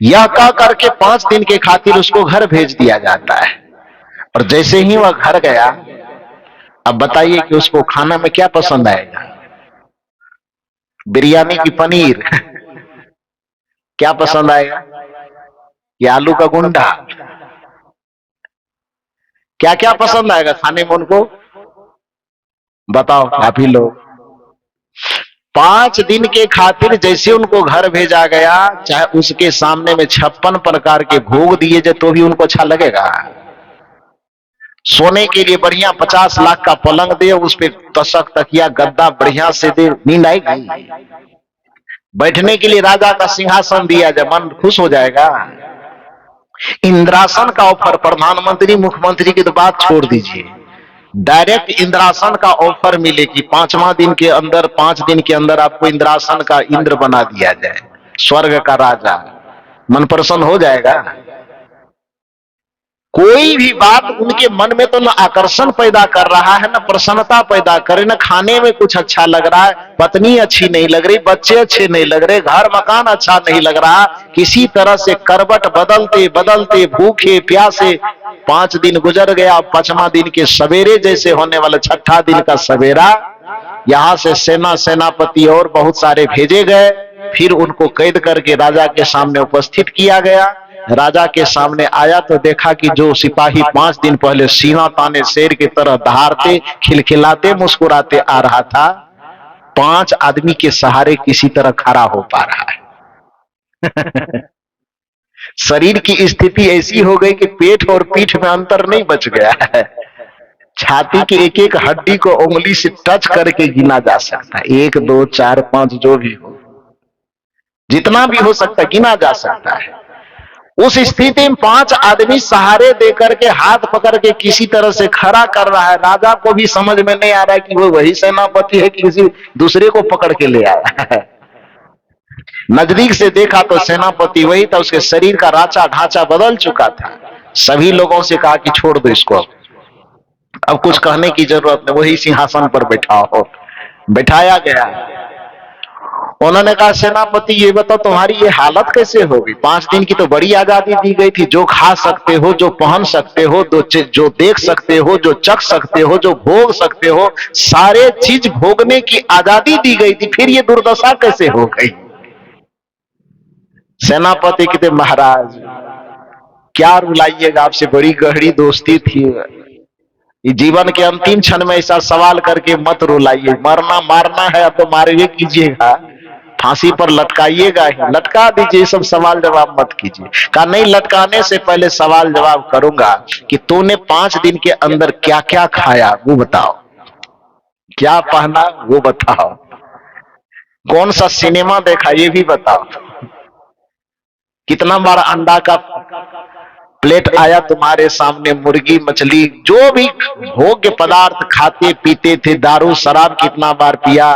यह कह करके 5 दिन के खातिर उसको घर भेज दिया जाता है। और जैसे ही वह घर गया, अब बताइए कि उसको खाना में क्या पसंद आएगा। बिरयानी की पनीर क्या पसंद आएगा, कि आलू का गुंडा, क्या क्या पसंद आएगा खाने में उनको, बताओ आप ही लोग। 5 दिन के खातिर जैसे उनको घर भेजा गया, चाहे उसके सामने में 56 प्रकार के भोग दिए जाए तो भी उनको अच्छा लगेगा। सोने के लिए बढ़िया 50 लाख का पलंग दे, उस पे तशक तकिया गद्दा बढ़िया से दे, नींद आएगी? बैठने के लिए राजा का सिंहासन दिया जाए, मन खुश हो जाएगा? इंद्रासन का ऑफर, प्रधानमंत्री मुख्यमंत्री की तो बात छोड़ दीजिए, डायरेक्ट इंद्रासन का ऑफर मिले कि 5वां दिन के अंदर, 5 दिन के अंदर आपको इंद्रासन का इंद्र बना दिया जाए, स्वर्ग का राजा, मन प्रसन्न हो जाएगा? कोई भी बात उनके मन में तो न आकर्षण पैदा कर रहा है, न प्रसन्नता पैदा करे, न खाने में कुछ अच्छा लग रहा है, पत्नी अच्छी नहीं लग रही, बच्चे अच्छे नहीं लग रहे, घर मकान अच्छा नहीं लग रहा, किसी तरह से करवट बदलते बदलते भूखे प्यासे 5 दिन गुजर गया। 5वां दिन के सवेरे जैसे होने वाला 6ठा दिन का सवेरा, यहां से सेनापति और बहुत सारे भेजे गए, फिर उनको कैद करके राजा के सामने उपस्थित किया गया। राजा के सामने आया तो देखा कि जो सिपाही 5 दिन पहले सीना ताने शेर की तरह दहाड़ते खिलखिलाते मुस्कुराते आ रहा था, 5 आदमी के सहारे किसी तरह खड़ा हो पा रहा है। शरीर की स्थिति ऐसी हो गई कि पेट और पीठ में अंतर नहीं बच गया है, छाती की एक एक हड्डी को उंगली से टच करके गिना जा सकता है, 1 2 4 5 जो भी हो, जितना भी हो सकता है गिना जा सकता है। उस स्थिति में 5 आदमी सहारे देकर के हाथ पकड़ के किसी तरह से खड़ा कर रहा है। राजा को भी समझ में नहीं आ रहा है कि वो वही सेनापति है कि किसी दूसरे को पकड़ के ले आया है। नजदीक से देखा तो सेनापति वही था, उसके शरीर का ढांचा बदल चुका था। सभी लोगों से कहा कि छोड़ दो इसको, अब कुछ कहने की जरूरत नहीं, वही सिंहासन पर बैठा हो। बैठाया गया। उन्होंने कहा सेनापति ये बताओ तुम्हारी ये हालत कैसे हो गई? 5 दिन की तो बड़ी आजादी दी गई थी, जो खा सकते हो, जो पहन सकते हो, जो देख सकते हो, जो चख सकते हो, जो भोग सकते हो, सारे चीज भोगने की आजादी दी गई थी, फिर ये दुर्दशा कैसे हो गई? सेनापति कहते महाराज क्या रुलाइएगा, आपसे बड़ी गहरी दोस्ती थी, जीवन के अंतिम क्षण में ऐसा सवाल करके मत रुलाइए, मरना मारना है अब तो मारिए कीजिएगा, फांसी पर लटकाइएगा ही, लटका दीजिए, सब सवाल जवाब मत कीजिए। कहा नहीं, लटकाने से पहले सवाल जवाब करूंगा कि तूने 5 दिन के अंदर क्या क्या खाया वो बताओ, क्या पहना वो बताओ, कौन सा सिनेमा देखा ये भी बताओ, कितना बार अंडा का प्लेट आया तुम्हारे सामने, मुर्गी मछली जो भी भोग्य पदार्थ खाते पीते थे, दारू शराब कितना बार पिया,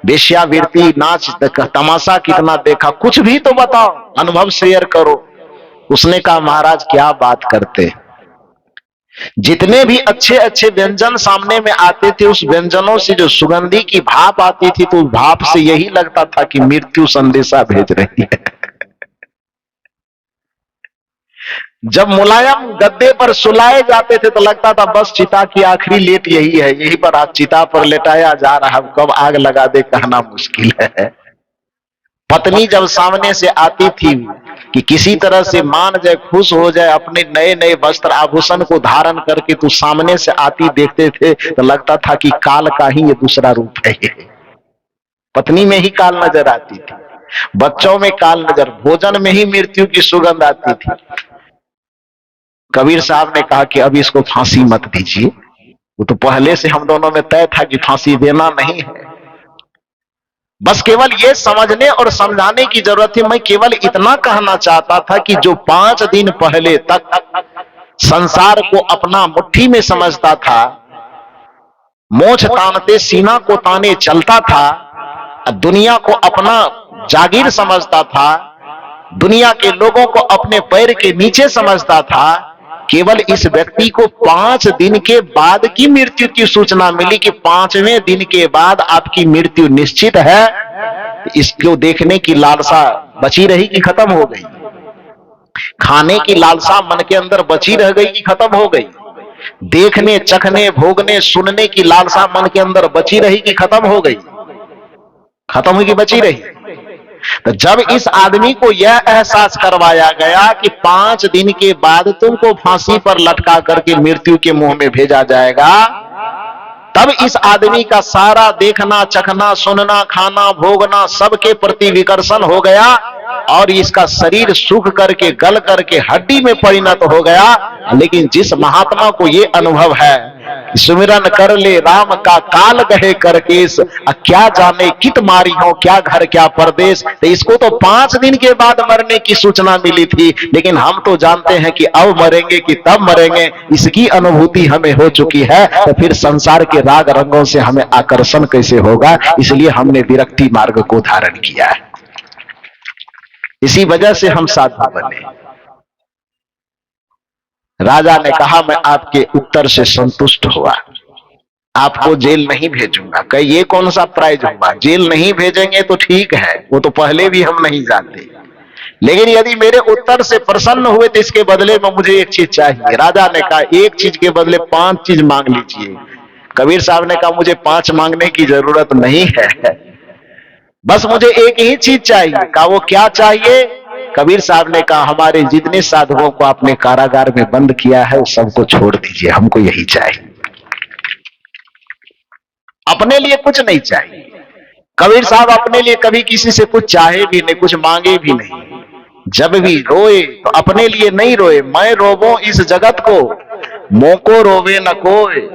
वेश्यावृत्ति नाच तमाशा कितना देखा, कुछ भी तो बताओ, अनुभव शेयर करो। उसने कहा महाराज क्या बात करते, जितने भी अच्छे अच्छे व्यंजन सामने में आते थे, उस व्यंजनों से जो सुगंधी की भाप आती थी, तो उस भाप से यही लगता था कि मृत्यु संदेशा भेज रही है। जब मुलायम गद्दे पर सुलाए जाते थे तो लगता था बस चिता की आखिरी लेट यही है, यही पर आज चिता पर लेटाया जा रहा है, कब आग लगा दे कहना मुश्किल है। पत्नी जब सामने से आती थी कि किसी तरह से मान जाए, खुश हो जाए, अपने नए नए वस्त्र आभूषण को धारण करके तो सामने से आती देखते थे तो लगता था कि काल का ही ये दूसरा रूप है। पत्नी में ही काल नजर आती थी, बच्चों में काल नजर, भोजन में ही मृत्यु की सुगंध आती थी। कबीर साहब ने कहा कि अब इसको फांसी मत दीजिए, वो तो पहले से हम दोनों में तय था कि फांसी देना नहीं है, बस केवल ये समझने और समझाने की जरूरत थी। मैं केवल इतना कहना चाहता था कि जो 5 दिन पहले तक संसार को अपना मुट्ठी में समझता था, मोछ तानते सीना को ताने चलता था, दुनिया को अपना जागीर समझता था, दुनिया के लोगों को अपने पैर के नीचे समझता था, केवल इस व्यक्ति को 5 दिन के बाद की मृत्यु की सूचना मिली कि 5वें दिन के बाद आपकी मृत्यु निश्चित है। इसको देखने की लालसा बची रही कि खत्म हो गई? खाने की लालसा मन के अंदर बची रह गई कि खत्म हो गई? देखने चखने भोगने सुनने की लालसा मन के अंदर बची रही कि खत्म हो गई? खत्म हुई कि बची रही? तो जब इस आदमी को यह एहसास करवाया गया कि 5 दिन के बाद तुमको फांसी पर लटका करके मृत्यु के मुंह में भेजा जाएगा, तब इस आदमी का सारा देखना चखना सुनना खाना भोगना सबके प्रति विकर्षण हो गया। और इसका शरीर सूख करके गल करके हड्डी में परिणत हो गया। लेकिन जिस महात्मा को ये अनुभव है, सुमिरन कर ले राम का काल गहे करकेश, क्या जाने कित मारी हो क्या घर क्या परदेश। तो इसको तो 5 दिन के बाद मरने की सूचना मिली थी, लेकिन हम तो जानते हैं कि अब मरेंगे कि तब मरेंगे, इसकी अनुभूति हमें हो चुकी है। तो फिर संसार के राग रंगों से हमें आकर्षण कैसे होगा? इसलिए हमने विरक्ति मार्ग को धारण किया है। इसी वजह से हम साधु बने। राजा ने कहा, मैं आपके उत्तर से संतुष्ट हुआ, आपको जेल नहीं भेजूंगा। कहे ये कौन सा प्राइज हुआ? जेल नहीं भेजेंगे तो ठीक है, वो तो पहले भी हम नहीं जानते, लेकिन यदि मेरे उत्तर से प्रसन्न हुए तो इसके बदले में मुझे एक चीज चाहिए। राजा ने कहा, एक चीज के बदले 5 चीज मांग लीजिए। कबीर साहब ने कहा, मुझे 5 मांगने की जरूरत नहीं है, बस मुझे एक ही चीज चाहिए। कहा, वो क्या चाहिए? कबीर साहब ने कहा, हमारे जितने साधुओं को आपने कारागार में बंद किया है, उस सबको छोड़ दीजिए, हमको यही चाहिए, अपने लिए कुछ नहीं चाहिए। कबीर साहब अपने लिए कभी किसी से कुछ चाहे भी नहीं, कुछ मांगे भी नहीं। जब भी रोए तो अपने लिए नहीं रोए, मैं रोवो इस जगत को, मोको रोवे न कोई,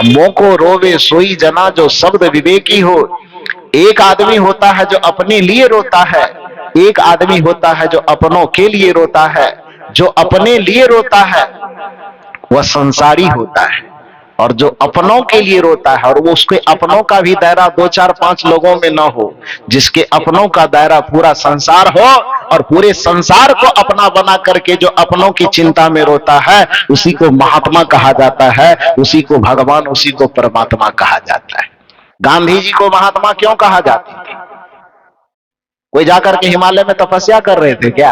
मोको रोवे सोई जना जो शब्द विवेकी हो। एक आदमी होता है जो अपने लिए रोता है, एक आदमी होता है जो अपनों के लिए रोता है। जो अपने लिए रोता है वह संसारी होता है, और जो अपनों के लिए रोता है, और वो उसके अपनों का भी दायरा 2 4 5 लोगों में न हो, जिसके अपनों का दायरा पूरा संसार हो, और पूरे संसार को अपना बना करके जो अपनों की चिंता में रोता है, उसी को महात्मा कहा जाता है, उसी को भगवान, उसी को परमात्मा कहा जाता है। गांधी जी को महात्मा क्यों कहा जाता था? कोई जाकर के हिमालय में तपस्या कर रहे थे क्या?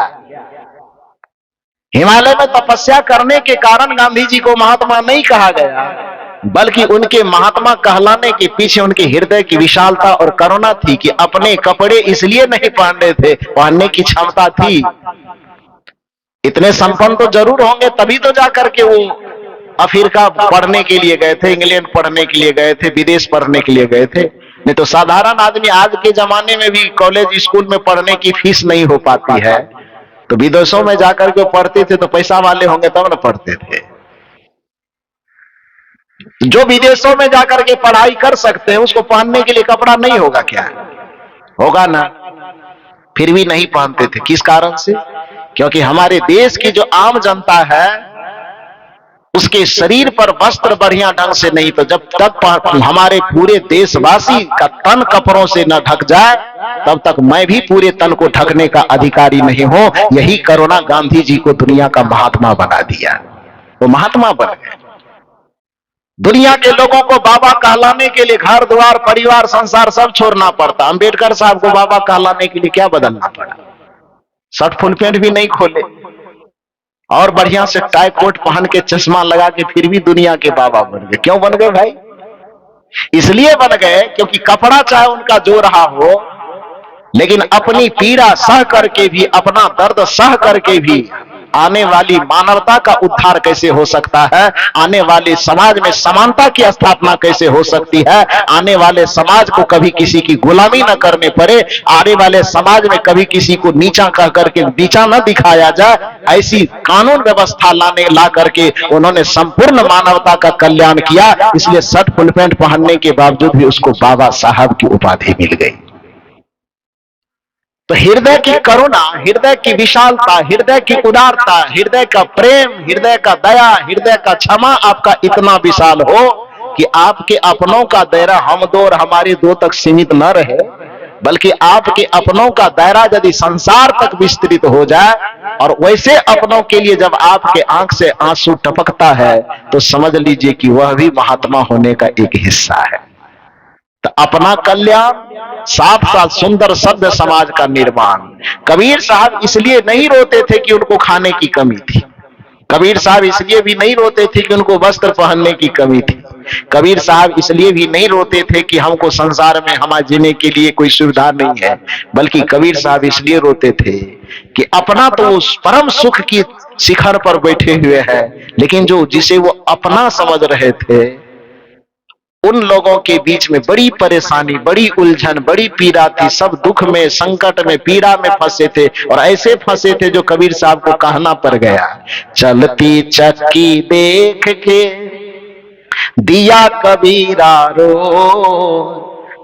हिमालय में तपस्या करने के कारण गांधी जी को महात्मा नहीं कहा गया, बल्कि उनके महात्मा कहलाने के पीछे उनके हृदय की विशालता और करुणा थी कि अपने कपड़े इसलिए नहीं पहन रहे थे, पहनने की क्षमता थी। इतने संपन्न तो जरूर होंगे, तभी तो जाकर के वो अफ्रीका पढ़ने के लिए गए थे, इंग्लैंड पढ़ने के लिए गए थे, विदेश पढ़ने के लिए गए थे। नहीं तो साधारण आदमी आज के जमाने में भी कॉलेज स्कूल में पढ़ने की फीस नहीं हो पाती है, तो विदेशों में जाकर के पढ़ते थे, तो पैसा वाले होंगे तब ना पढ़ते थे। जो विदेशों में जाकर के पढ़ाई कर सकते हैं, उसको पहनने के लिए कपड़ा नहीं होगा क्या? होगा ना, फिर भी नहीं पहनते थे। किस कारण से? क्योंकि हमारे देश की जो आम जनता है, उसके शरीर पर वस्त्र बढ़िया ढंग से नहीं, तो जब तक हमारे पूरे देशवासी का तन कपड़ों से न ढक जाए, तब तक मैं भी पूरे तन को ढकने का अधिकारी नहीं हूं। यही करुणा गांधी जी को दुनिया का महात्मा बना दिया, वो महात्मा बन गए। दुनिया के लोगों को बाबा कहलाने के लिए घर द्वार परिवार संसार सब छोड़ना पड़ता। अंबेडकर साहब को बाबा कहलाने के लिए क्या बदलना पड़ा? शर्ट फुल पैंट भी नहीं खोले, और बढ़िया से टाई कोट पहन के चश्मा लगा के फिर भी दुनिया के बाबा बन गए। क्यों बन गए भाई? इसलिए बन गए क्योंकि कपड़ा चाहे उनका जो रहा हो, लेकिन अपनी पीड़ा सह करके भी, अपना दर्द सह करके भी आने वाली मानवता का उद्धार कैसे हो सकता है, आने वाले समाज में समानता की स्थापना कैसे हो सकती है, आने वाले समाज को कभी किसी की गुलामी न करने पड़े, आने वाले समाज में कभी किसी को नीचा कह करके नीचा न दिखाया जाए, ऐसी कानून व्यवस्था ला करके उन्होंने संपूर्ण मानवता का कल्याण किया। इसलिए शर्ट फुल पैंट पहनने के बावजूद भी उसको बाबा साहब की उपाधि मिल गई। तो हृदय की करुणा, हृदय की विशालता, हृदय की उदारता, हृदय का प्रेम, हृदय का दया, हृदय का क्षमा आपका इतना विशाल हो कि आपके अपनों का दायरा हम दो और हमारे दो तक सीमित न रहे, बल्कि आपके अपनों का दायरा यदि संसार तक विस्तृत हो जाए, और वैसे अपनों के लिए जब आपके आंख से आंसू टपकता है, तो समझ लीजिए कि वह भी महात्मा होने का एक हिस्सा है। तो अपना कल्याण, साथ साथ सुंदर सभ्य समाज का निर्माण। कबीर साहब इसलिए नहीं रोते थे कि उनको खाने की कमी थी, कबीर साहब इसलिए भी नहीं रोते थे कि उनको वस्त्र पहनने की कमी थी, कबीर साहब इसलिए भी नहीं रोते थे कि हमको संसार में हमारे जीने के लिए कोई सुविधा नहीं है, बल्कि कबीर साहब इसलिए रोते थे कि अपना तो उस परम सुख की शिखर पर बैठे हुए हैं, लेकिन जो जिसे वो अपना समझ रहे थे, उन लोगों के बीच में बड़ी परेशानी, बड़ी उलझन, बड़ी पीड़ा थी। सब दुख में, संकट में, पीड़ा में फंसे थे और ऐसे फंसे थे जो कबीर साहब को कहना पड़ गया, चलती चक्की देख के दिया कबीरा रो,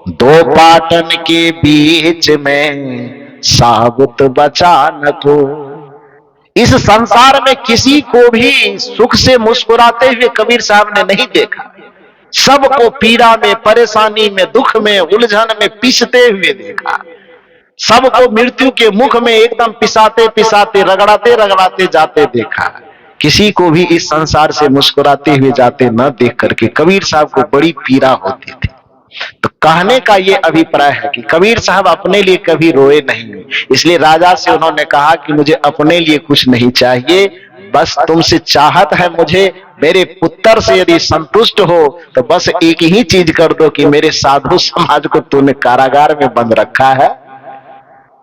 दो पाटन के बीच में साबुत बचा न को। इस संसार में किसी को भी सुख से मुस्कुराते हुए कबीर साहब ने नहीं देखा। सबको पीड़ा में, परेशानी में, दुख में, उलझन में पिसते हुए देखा। सबको मृत्यु के मुख में एकदम पिसाते पिसाते, रगड़ाते रगड़ाते जाते देखा। किसी को भी इस संसार से मुस्कुराते हुए जाते न देख करके कबीर साहब को बड़ी पीड़ा होती थी। तो कहने का ये अभिप्राय है कि कबीर साहब अपने लिए कभी रोए नहीं। इसलिए राजा से उन्होंने कहा कि मुझे अपने लिए कुछ नहीं चाहिए, बस तुमसे चाहत है मुझे, मेरे पुत्र से यदि संतुष्ट हो तो बस एक ही चीज कर दो कि मेरे साधु समाज को तूने कारागार में बंद रखा है,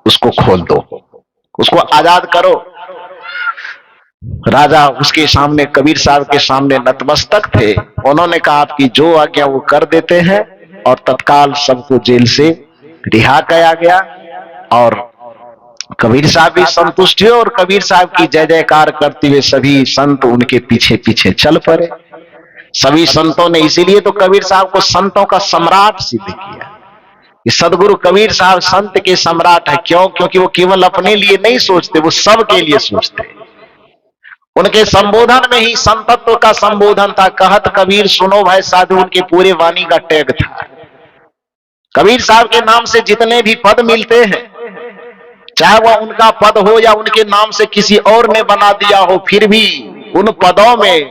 उसको खोल दो, उसको आजाद करो। राजा उसके सामने, कबीर साहब के सामने नतमस्तक थे। उन्होंने कहा आपकी जो आज्ञा वो कर देते हैं और तत्काल सबको जेल से रिहा किया गया। और कबीर साहब भी संतुष्ट हुए और कबीर साहब की जय जयकार करते हुए सभी संत उनके पीछे पीछे चल पड़े। सभी संतों ने, इसीलिए तो कबीर साहब को संतों का सम्राट सिद्ध किया। सदगुरु कबीर साहब संत के सम्राट है। क्यों? क्योंकि वो केवल अपने लिए नहीं सोचते, वो सबके लिए सोचते। उनके संबोधन में ही संतत्व का संबोधन था। कहत कबीर सुनो भाई साधु, उनके पूरे वाणी का टैग था। कबीर साहब के नाम से जितने भी पद मिलते हैं, चाहे वह उनका पद हो या उनके नाम से किसी और ने बना दिया हो, फिर भी उन पदों में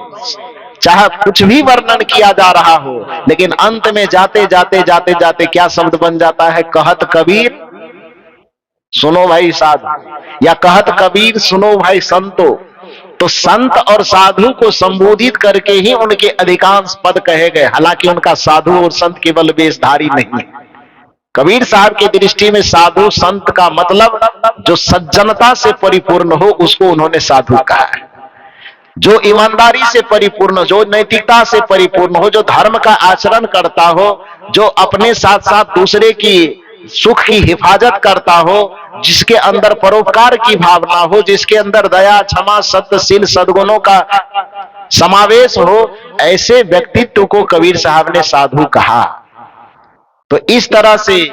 चाहे कुछ भी वर्णन किया जा रहा हो, लेकिन अंत में जाते जाते जाते जाते क्या शब्द बन जाता है? कहत कबीर सुनो भाई साधु, या कहत कबीर सुनो भाई संतो। तो संत और साधु को संबोधित करके ही उनके अधिकांश पद कहे गए। हालांकि उनका साधु और संत केवल वेशधारी नहीं है। कबीर साहब की दृष्टि में साधु संत का मतलब जो सज्जनता से परिपूर्ण हो, उसको उन्होंने साधु कहा है। जो ईमानदारी से परिपूर्ण, जो नैतिकता से परिपूर्ण हो, जो धर्म का आचरण करता हो, जो अपने साथ साथ दूसरे की सुख की हिफाजत करता हो, जिसके अंदर परोपकार की भावना हो, जिसके अंदर दया, क्षमा, सत्यशील सद्गुणों का समावेश हो, ऐसे व्यक्तित्व को कबीर साहब ने साधु कहा। तो इस तरह से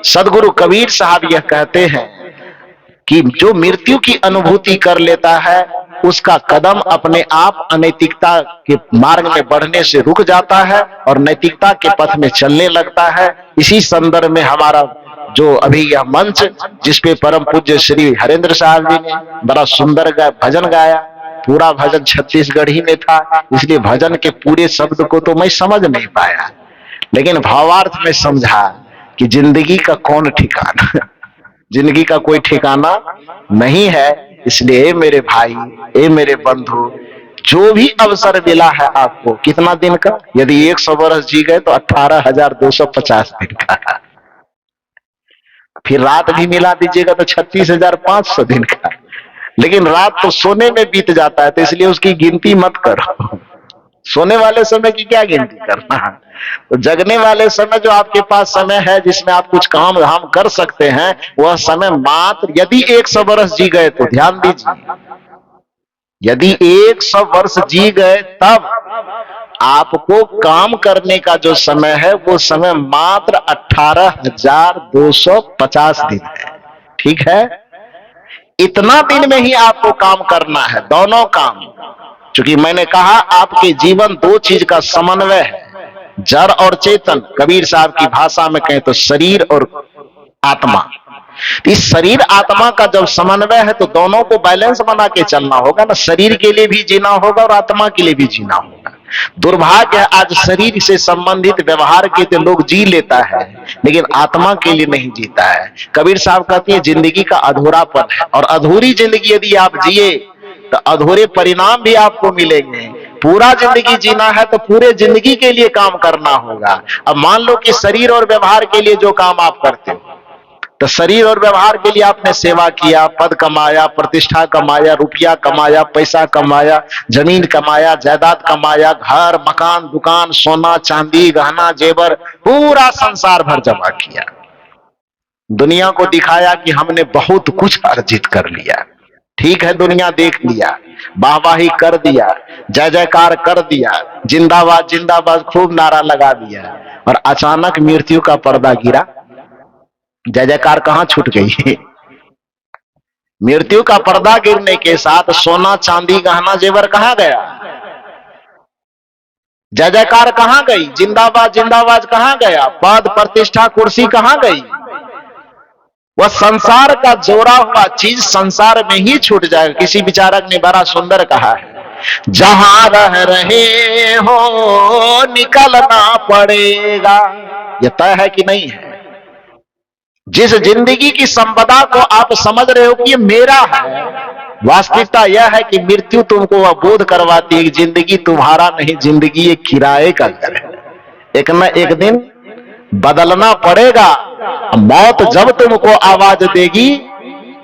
सदगुरु कबीर साहब यह कहते हैं कि जो मृत्यु की अनुभूति कर लेता है, उसका कदम अपने आप अनैतिकता के मार्ग में बढ़ने से रुक जाता है और नैतिकता के पथ में चलने लगता है। इसी संदर्भ में हमारा जो अभी यह मंच, जिसपे परम पूज्य श्री हरेंद्र साहब जी ने बड़ा सुंदर भजन गाया, पूरा भजन छत्तीसगढ़ी में था, इसलिए भजन के पूरे शब्द को तो मैं समझ नहीं पाया, लेकिन भावार्थ में समझा कि जिंदगी का कौन ठिकाना, जिंदगी का कोई ठिकाना नहीं है। इसलिए ए मेरे भाई, ए मेरे बंधु, जो भी अवसर मिला है आपको, कितना दिन का? यदि 100 वर्ष जी गए तो 18,250 दिन का, फिर रात भी मिला दीजिएगा तो 36,500 दिन का। लेकिन रात तो सोने में बीत जाता है, तो इसलिए उसकी गिनती मत करो। सोने वाले समय की क्या गिनती करना है? तो जगने वाले समय जो आपके पास समय है, जिसमें आप कुछ काम धाम कर सकते हैं, वह समय मात्र, यदि 100 वर्ष जी गए तो ध्यान दीजिए, यदि 100 वर्ष जी गए तब आपको काम करने का जो समय है, वो समय मात्र 18,250 दिन है। ठीक है, इतना दिन में ही आपको काम करना है, दोनों काम। क्योंकि मैंने कहा आपके जीवन दो चीज का समन्वय है, जड़ और चेतन। कबीर साहब की भाषा में कहें तो शरीर और आत्मा। इस शरीर आत्मा का जब समन्वय है तो दोनों को बैलेंस बना के चलना होगा ना। शरीर के लिए भी जीना होगा और आत्मा के लिए भी जीना होगा। दुर्भाग्य है आज शरीर से संबंधित व्यवहार के तो लोग जी लेता है, लेकिन आत्मा के लिए नहीं जीता है। कबीर साहब कहते हैं जिंदगी का अधूरापन है, और अधूरी जिंदगी यदि आप जिए तो अधूरे परिणाम भी आपको मिलेंगे। पूरा जिंदगी जीना है तो पूरे जिंदगी के लिए काम करना होगा। अब मान लो कि शरीर और व्यवहार के लिए जो काम आप करते हो, तो शरीर और व्यवहार के लिए आपने सेवा किया, पद कमाया, प्रतिष्ठा कमाया, रुपया कमाया, पैसा कमाया, जमीन कमाया, जायदाद कमाया, घर मकान दुकान सोना चांदी गहना जेवर पूरा संसार भर जमा किया, दुनिया को दिखाया कि हमने बहुत कुछ अर्जित कर लिया। ठीक है, दुनिया देख लिया, वाहवाही कर दिया, जय जयकार कर दिया, जिंदाबाद जिंदाबाद खूब नारा लगा दिया, और अचानक मृत्यु का पर्दा गिरा, जय जयकार कहां छूट गई? मृत्यु का पर्दा गिरने के साथ सोना चांदी गहना जेवर कहां गया? जय जयकार कहां गई? जिंदाबाद जिंदाबाद कहां गया? पद प्रतिष्ठा कुर्सी कहां गई? वह संसार का जोड़ा हुआ चीज संसार में ही छूट जाएगा। किसी विचारक ने बड़ा सुंदर कहा है, जहां रह रहे हो निकलना पड़ेगा। यह तय है कि नहीं है? जिस जिंदगी की संपदा को आप समझ रहे हो कि ये मेरा है, वास्तविकता यह है कि मृत्यु तुमको वह बोध करवाती है कि जिंदगी तुम्हारा नहीं, जिंदगी एक किराए का घर है, एक न एक दिन बदलना पड़ेगा। मौत जब तुमको आवाज देगी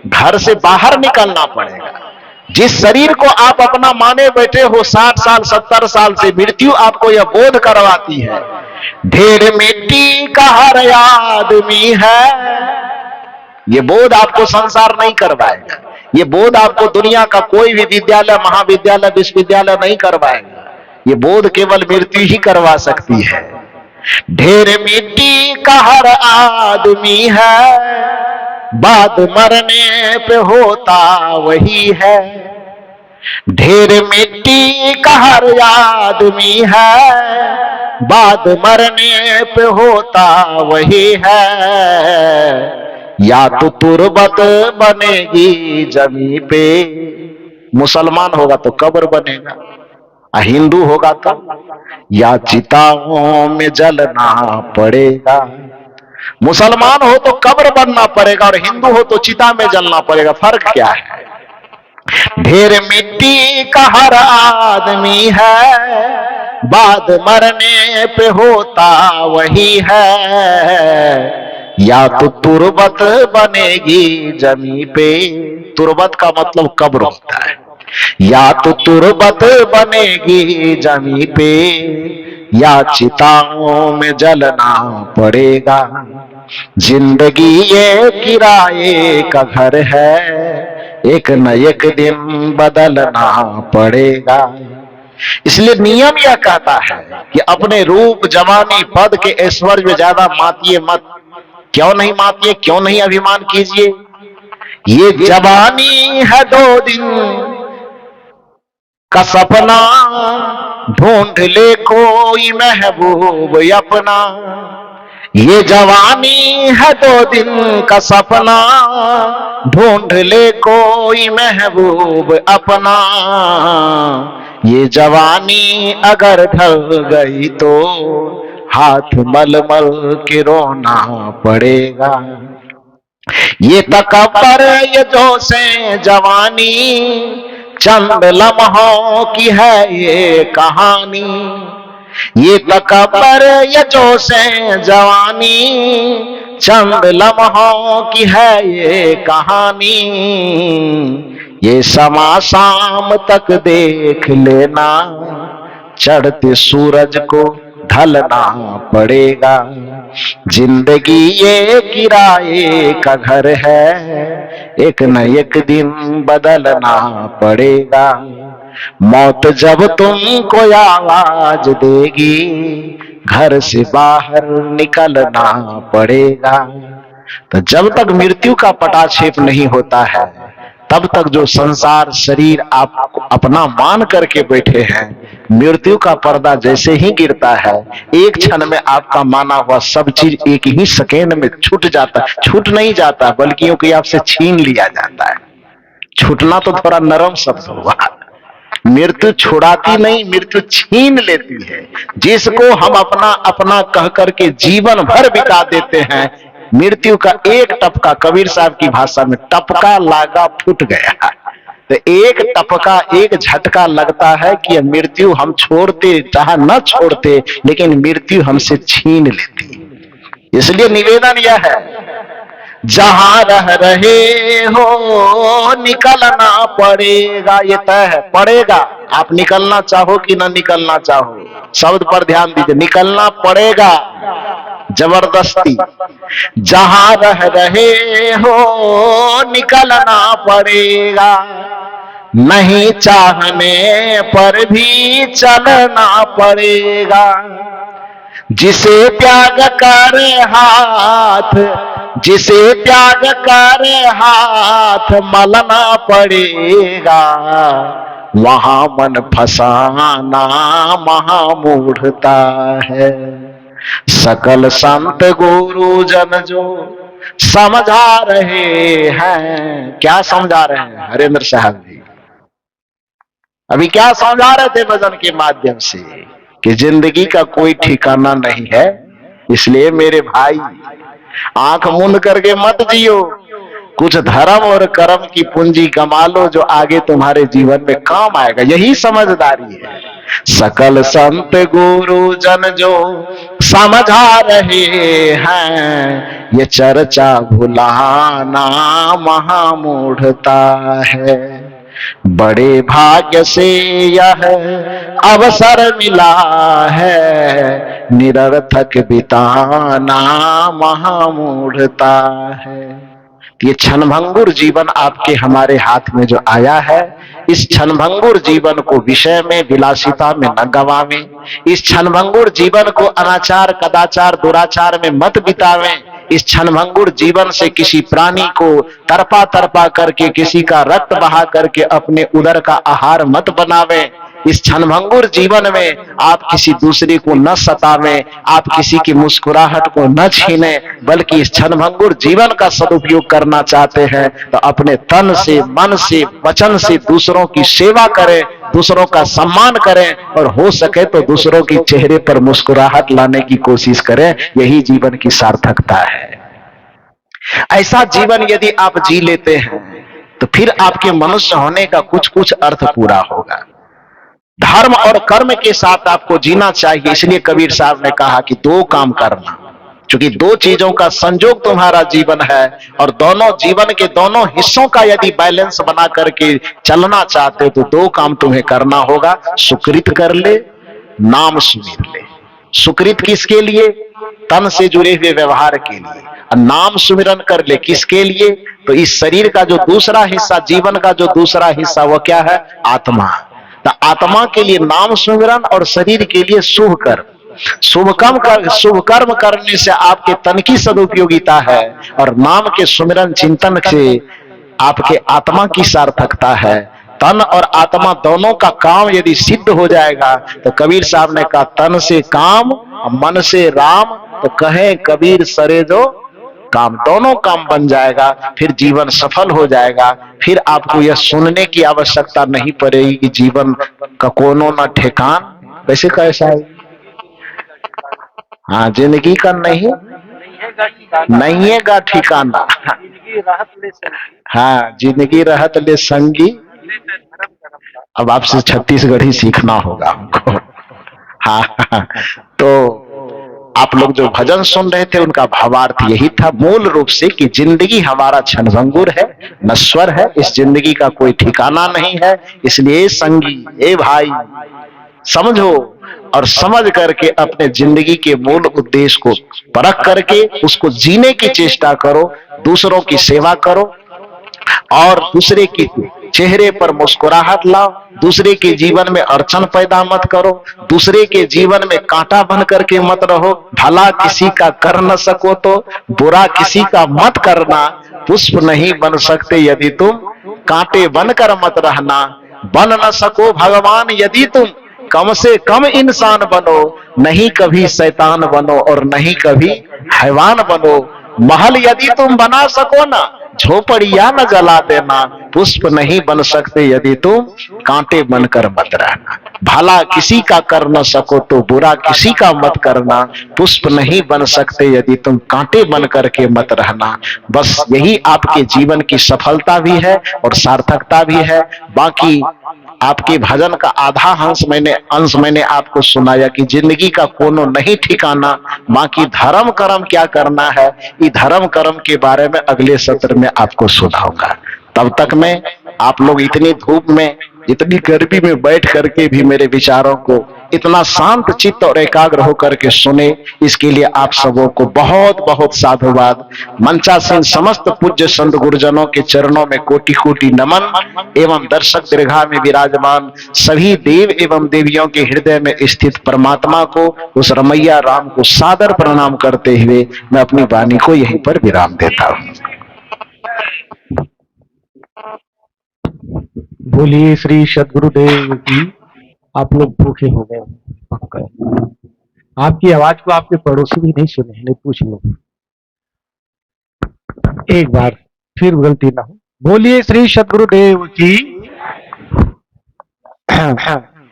घर से बाहर निकलना पड़ेगा। जिस शरीर को आप अपना माने बैठे हो 60 साल 70 साल से, मृत्यु आपको यह बोध करवाती है ढेर मिट्टी का हर आदमी है। ये बोध आपको संसार नहीं करवाएगा, ये बोध आपको दुनिया का कोई भी विद्यालय महाविद्यालय विश्वविद्यालय नहीं करवाएगा। ये बोध केवल मृत्यु ही करवा सकती है। ढेर मिट्टी का हर आदमी है, बाद मरने पे होता वही है। ढेर मिट्टी का हर आदमी है, बाद मरने पे होता वही है। या तो तुरबत बनेगी जमी पे, मुसलमान होगा तो कब्र बनेगा, हिंदू होगा तो या चिताओं में जलना पड़ेगा। मुसलमान हो तो कब्र बनना पड़ेगा और हिंदू हो तो चिता में जलना पड़ेगा। फर्क क्या है? ढेर मिट्टी का हर आदमी है, बाद मरने पे होता वही है। या तो तुरबत बनेगी जमी पे, तुरबत का मतलब कब्र होता है। या तो तुरबत बनेगी जमी पे, या चिताओं में जलना पड़ेगा। जिंदगी ये किराए का घर है, एक न एक दिन बदलना पड़ेगा। इसलिए नियम यह कहता है कि अपने रूप जवानी पद के ऐश्वर्य में ज्यादा मातिए मत। क्यों नहीं मातिए, क्यों नहीं अभिमान कीजिए? ये जवानी है 2 दिन का सपना, ढूंढ ले कोई महबूब अपना। ये जवानी है 2 दिन का सपना, ढूंढ ले कोई महबूब अपना। ये जवानी अगर ढल गई तो हाथ मल मल के रोना पड़ेगा। ये तकब्बर ये जोशे जवानी, चंद लम्हों की है ये कहानी। ये तकब्बर ये जोशे जवानी, चंद लम्हों की है ये कहानी। ये समा शाम तक देख लेना, चढ़ते सूरज को ढलना पड़ेगा। जिंदगी ये किराए का घर है, एक न एक दिन बदलना पड़ेगा। मौत जब तुमको आवाज देगी, घर से बाहर निकलना पड़ेगा। तो जब तक मृत्यु का पटाक्षेप नहीं होता है, तब तक जो संसार शरीर आप अपना मान करके बैठे हैं, मृत्यु का पर्दा जैसे ही गिरता है, एक क्षण में आपका माना हुआ सब चीज एक ही सेकेंड में छूट जाता है। छूट नहीं जाता बल्कि क्योंकि आपसे छीन लिया जाता है। छूटना तो थोड़ा नरम शब्द हुआ, मृत्यु छुड़ाती नहीं, मृत्यु छीन लेती है। जिसको हम अपना अपना कह करके जीवन भर बिता देते हैं, मृत्यु का एक टपका, कबीर साहब की भाषा में टपका लागा फूट गया। तो एक टपका एक झटका लगता है कि मृत्यु हम छोड़ते चाहे न छोड़ते, लेकिन मृत्यु हमसे छीन लेती। इसलिए निवेदन यह है, जहां रह रहे हो निकलना पड़ेगा। ये तय है, पड़ेगा। आप निकलना चाहो कि ना निकलना चाहो, शब्द पर ध्यान दीजिए, निकलना पड़ेगा जबरदस्ती। जहां रह रहे हो निकलना पड़ेगा, नहीं चाहने पर भी चलना पड़ेगा। जिसे त्याग कर हाथ, जिसे त्याग कर हाथ मलना पड़ेगा, वहां मन फसाना महामूढ़ता है। सकल संत गुरु जन जो समझा रहे हैं। क्या समझा रहे हैं हरेंद्र साहब जी? अभी क्या समझा रहे थे भजन के माध्यम से कि जिंदगी का कोई ठिकाना नहीं है। इसलिए मेरे भाई, आंख मूंद करके मत जियो, कुछ धर्म और कर्म की पूंजी कमा लो जो आगे तुम्हारे जीवन में काम आएगा। यही समझदारी है। सकल संत गुरु जन जो समझा रहे हैं, ये चर्चा भुलाना महामूढ़ता है। बड़े भाग्य से यह अवसर मिला है, निरर्थक बिताना महामूढ़ता है। ये क्षणभंगुर जीवन आपके हमारे हाथ में जो आया है, इस क्षणभंगुर जीवन को विषय में विलासिता में न गवावें। इस क्षणभंगुर जीवन को अनाचार कदाचार दुराचार में मत बितावें। इस क्षणभंगुर जीवन से किसी प्राणी को तरपा तरपा करके, किसी का रक्त बहा करके अपने उदर का आहार मत बनावें। इस क्षणभंगुर जीवन में आप किसी दूसरे को न सतावें, आप किसी की मुस्कुराहट को न छीनें, बल्कि इस क्षणभंगुर जीवन का सदुपयोग करना चाहते हैं तो अपने तन से, मन से, वचन से दूसरों की सेवा करें, दूसरों का सम्मान करें, और हो सके तो दूसरों के चेहरे पर मुस्कुराहट लाने की कोशिश करें। यही जीवन की सार्थकता है। ऐसा जीवन यदि आप जी लेते हैं तो फिर आपके मनुष्य होने का कुछ कुछ अर्थ पूरा होगा। धर्म और कर्म के साथ आपको जीना चाहिए। इसलिए कबीर साहब ने कहा कि दो काम करना, क्योंकि दो चीजों का संयोग तुम्हारा जीवन है, और दोनों जीवन के दोनों हिस्सों का यदि बैलेंस बना करके चलना चाहते हो तो दो काम तुम्हें करना होगा। सुकृत कर ले, नाम सुमिर ले। सुकृत किसके लिए? तन से जुड़े हुए व्यवहार के लिए। और नाम सुमिरन कर ले किसके लिए? तो इस शरीर का जो दूसरा हिस्सा, जीवन का जो दूसरा हिस्सा, वो क्या है? आत्मा। तो आत्मा के लिए नाम सुमिरन और शरीर के लिए शुभ कर्म। शुभ कर्म करने से आपके तन की सदुपयोगिता है, और नाम के सुमिरन चिंतन से आपके आत्मा की सार्थकता है। तन और आत्मा दोनों का काम यदि सिद्ध हो जाएगा तो कबीर साहब ने कहा, तन से काम मन से राम, तो कहे कबीर सरे जो काम, दोनों काम बन जाएगा, फिर जीवन सफल हो जाएगा। फिर आपको यह सुनने की आवश्यकता नहीं पड़ेगी कि जीवन का कोनो न ठेकान। वैसे कैसा है? हाँ, जिंदगी का नहीं है गा ठिकाना। हाँ, जिंदगी रहत ले संगी। अब आपसे छत्तीसगढ़ी सीखना होगा हमको। हाँ, तो आप लोग जो भजन सुन रहे थे उनका भावार्थ यही था मूल रूप से कि जिंदगी हमारा क्षणभंगुर है, नश्वर है, इस जिंदगी का कोई ठिकाना नहीं है। इसलिए संगी, ए भाई, समझो और समझ करके अपने जिंदगी के मूल उद्देश्य को परख करके उसको जीने की चेष्टा करो। दूसरों की सेवा करो और दूसरे की चेहरे पर मुस्कुराहट लाओ। दूसरे के जीवन में अड़चन पैदा मत करो, दूसरे के जीवन में कांटा बन करके मत रहो। भला किसी का कर न सको तो बुरा किसी का मत करना। पुष्प नहीं बन सकते यदि तुम कांटे बनकर मत रहना। बन न सको भगवान यदि तुम कम से कम इंसान बनो। नहीं कभी शैतान बनो और नहीं कभी हैवान बनो। महल यदि तुम बना सको ना, झोपड़ियां न जला देना। पुष्प नहीं बन सकते यदि तुम कांटे बनकर मत रहना। भला किसी का कर न सको तो बुरा किसी का मत करना, पुष्प नहीं बन सकते यदि तुम कांटे बन करके मत रहना। बस यही आपके जीवन की सफलता भी है और सार्थकता भी है। बाकी आपके भजन का आधा अंश मैंने आपको सुनाया कि जिंदगी का कोनो नहीं ठिकाना, बाकी धर्म कर्म क्या करना है, ये धर्म कर्म के बारे में अगले सत्र में आपको सुनाऊंगा। तब तक में आप लोग इतनी धूप में, इतनी गर्मी में बैठ करके भी मेरे विचारों को इतना शांत चित्त और एकाग्र होकर के सुने, इसके लिए आप सबों को बहुत बहुत साधुवाद। मंचासीन समस्त पूज्य संत गुरुजनों के चरणों में कोटि कोटि नमन एवं दर्शक दीर्घा में विराजमान सभी देव एवं देवियों के हृदय में स्थित परमात्मा को, उस रमैया राम को सादर प्रणाम करते हुए मैं अपनी वाणी को यहीं पर विराम देता हूं। बोलिए श्री सदगुरुदेव की। आप लोग भूखे हो गए पक्का। आपकी आवाज को आपके पड़ोसी भी नहीं सुने, नहीं पूछ लो एक बार, फिर गलती ना हो। बोलिए श्री सदगुरुदेव की।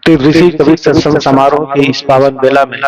ऋषि कवि सत्संग समारोह की इस पावन बेला में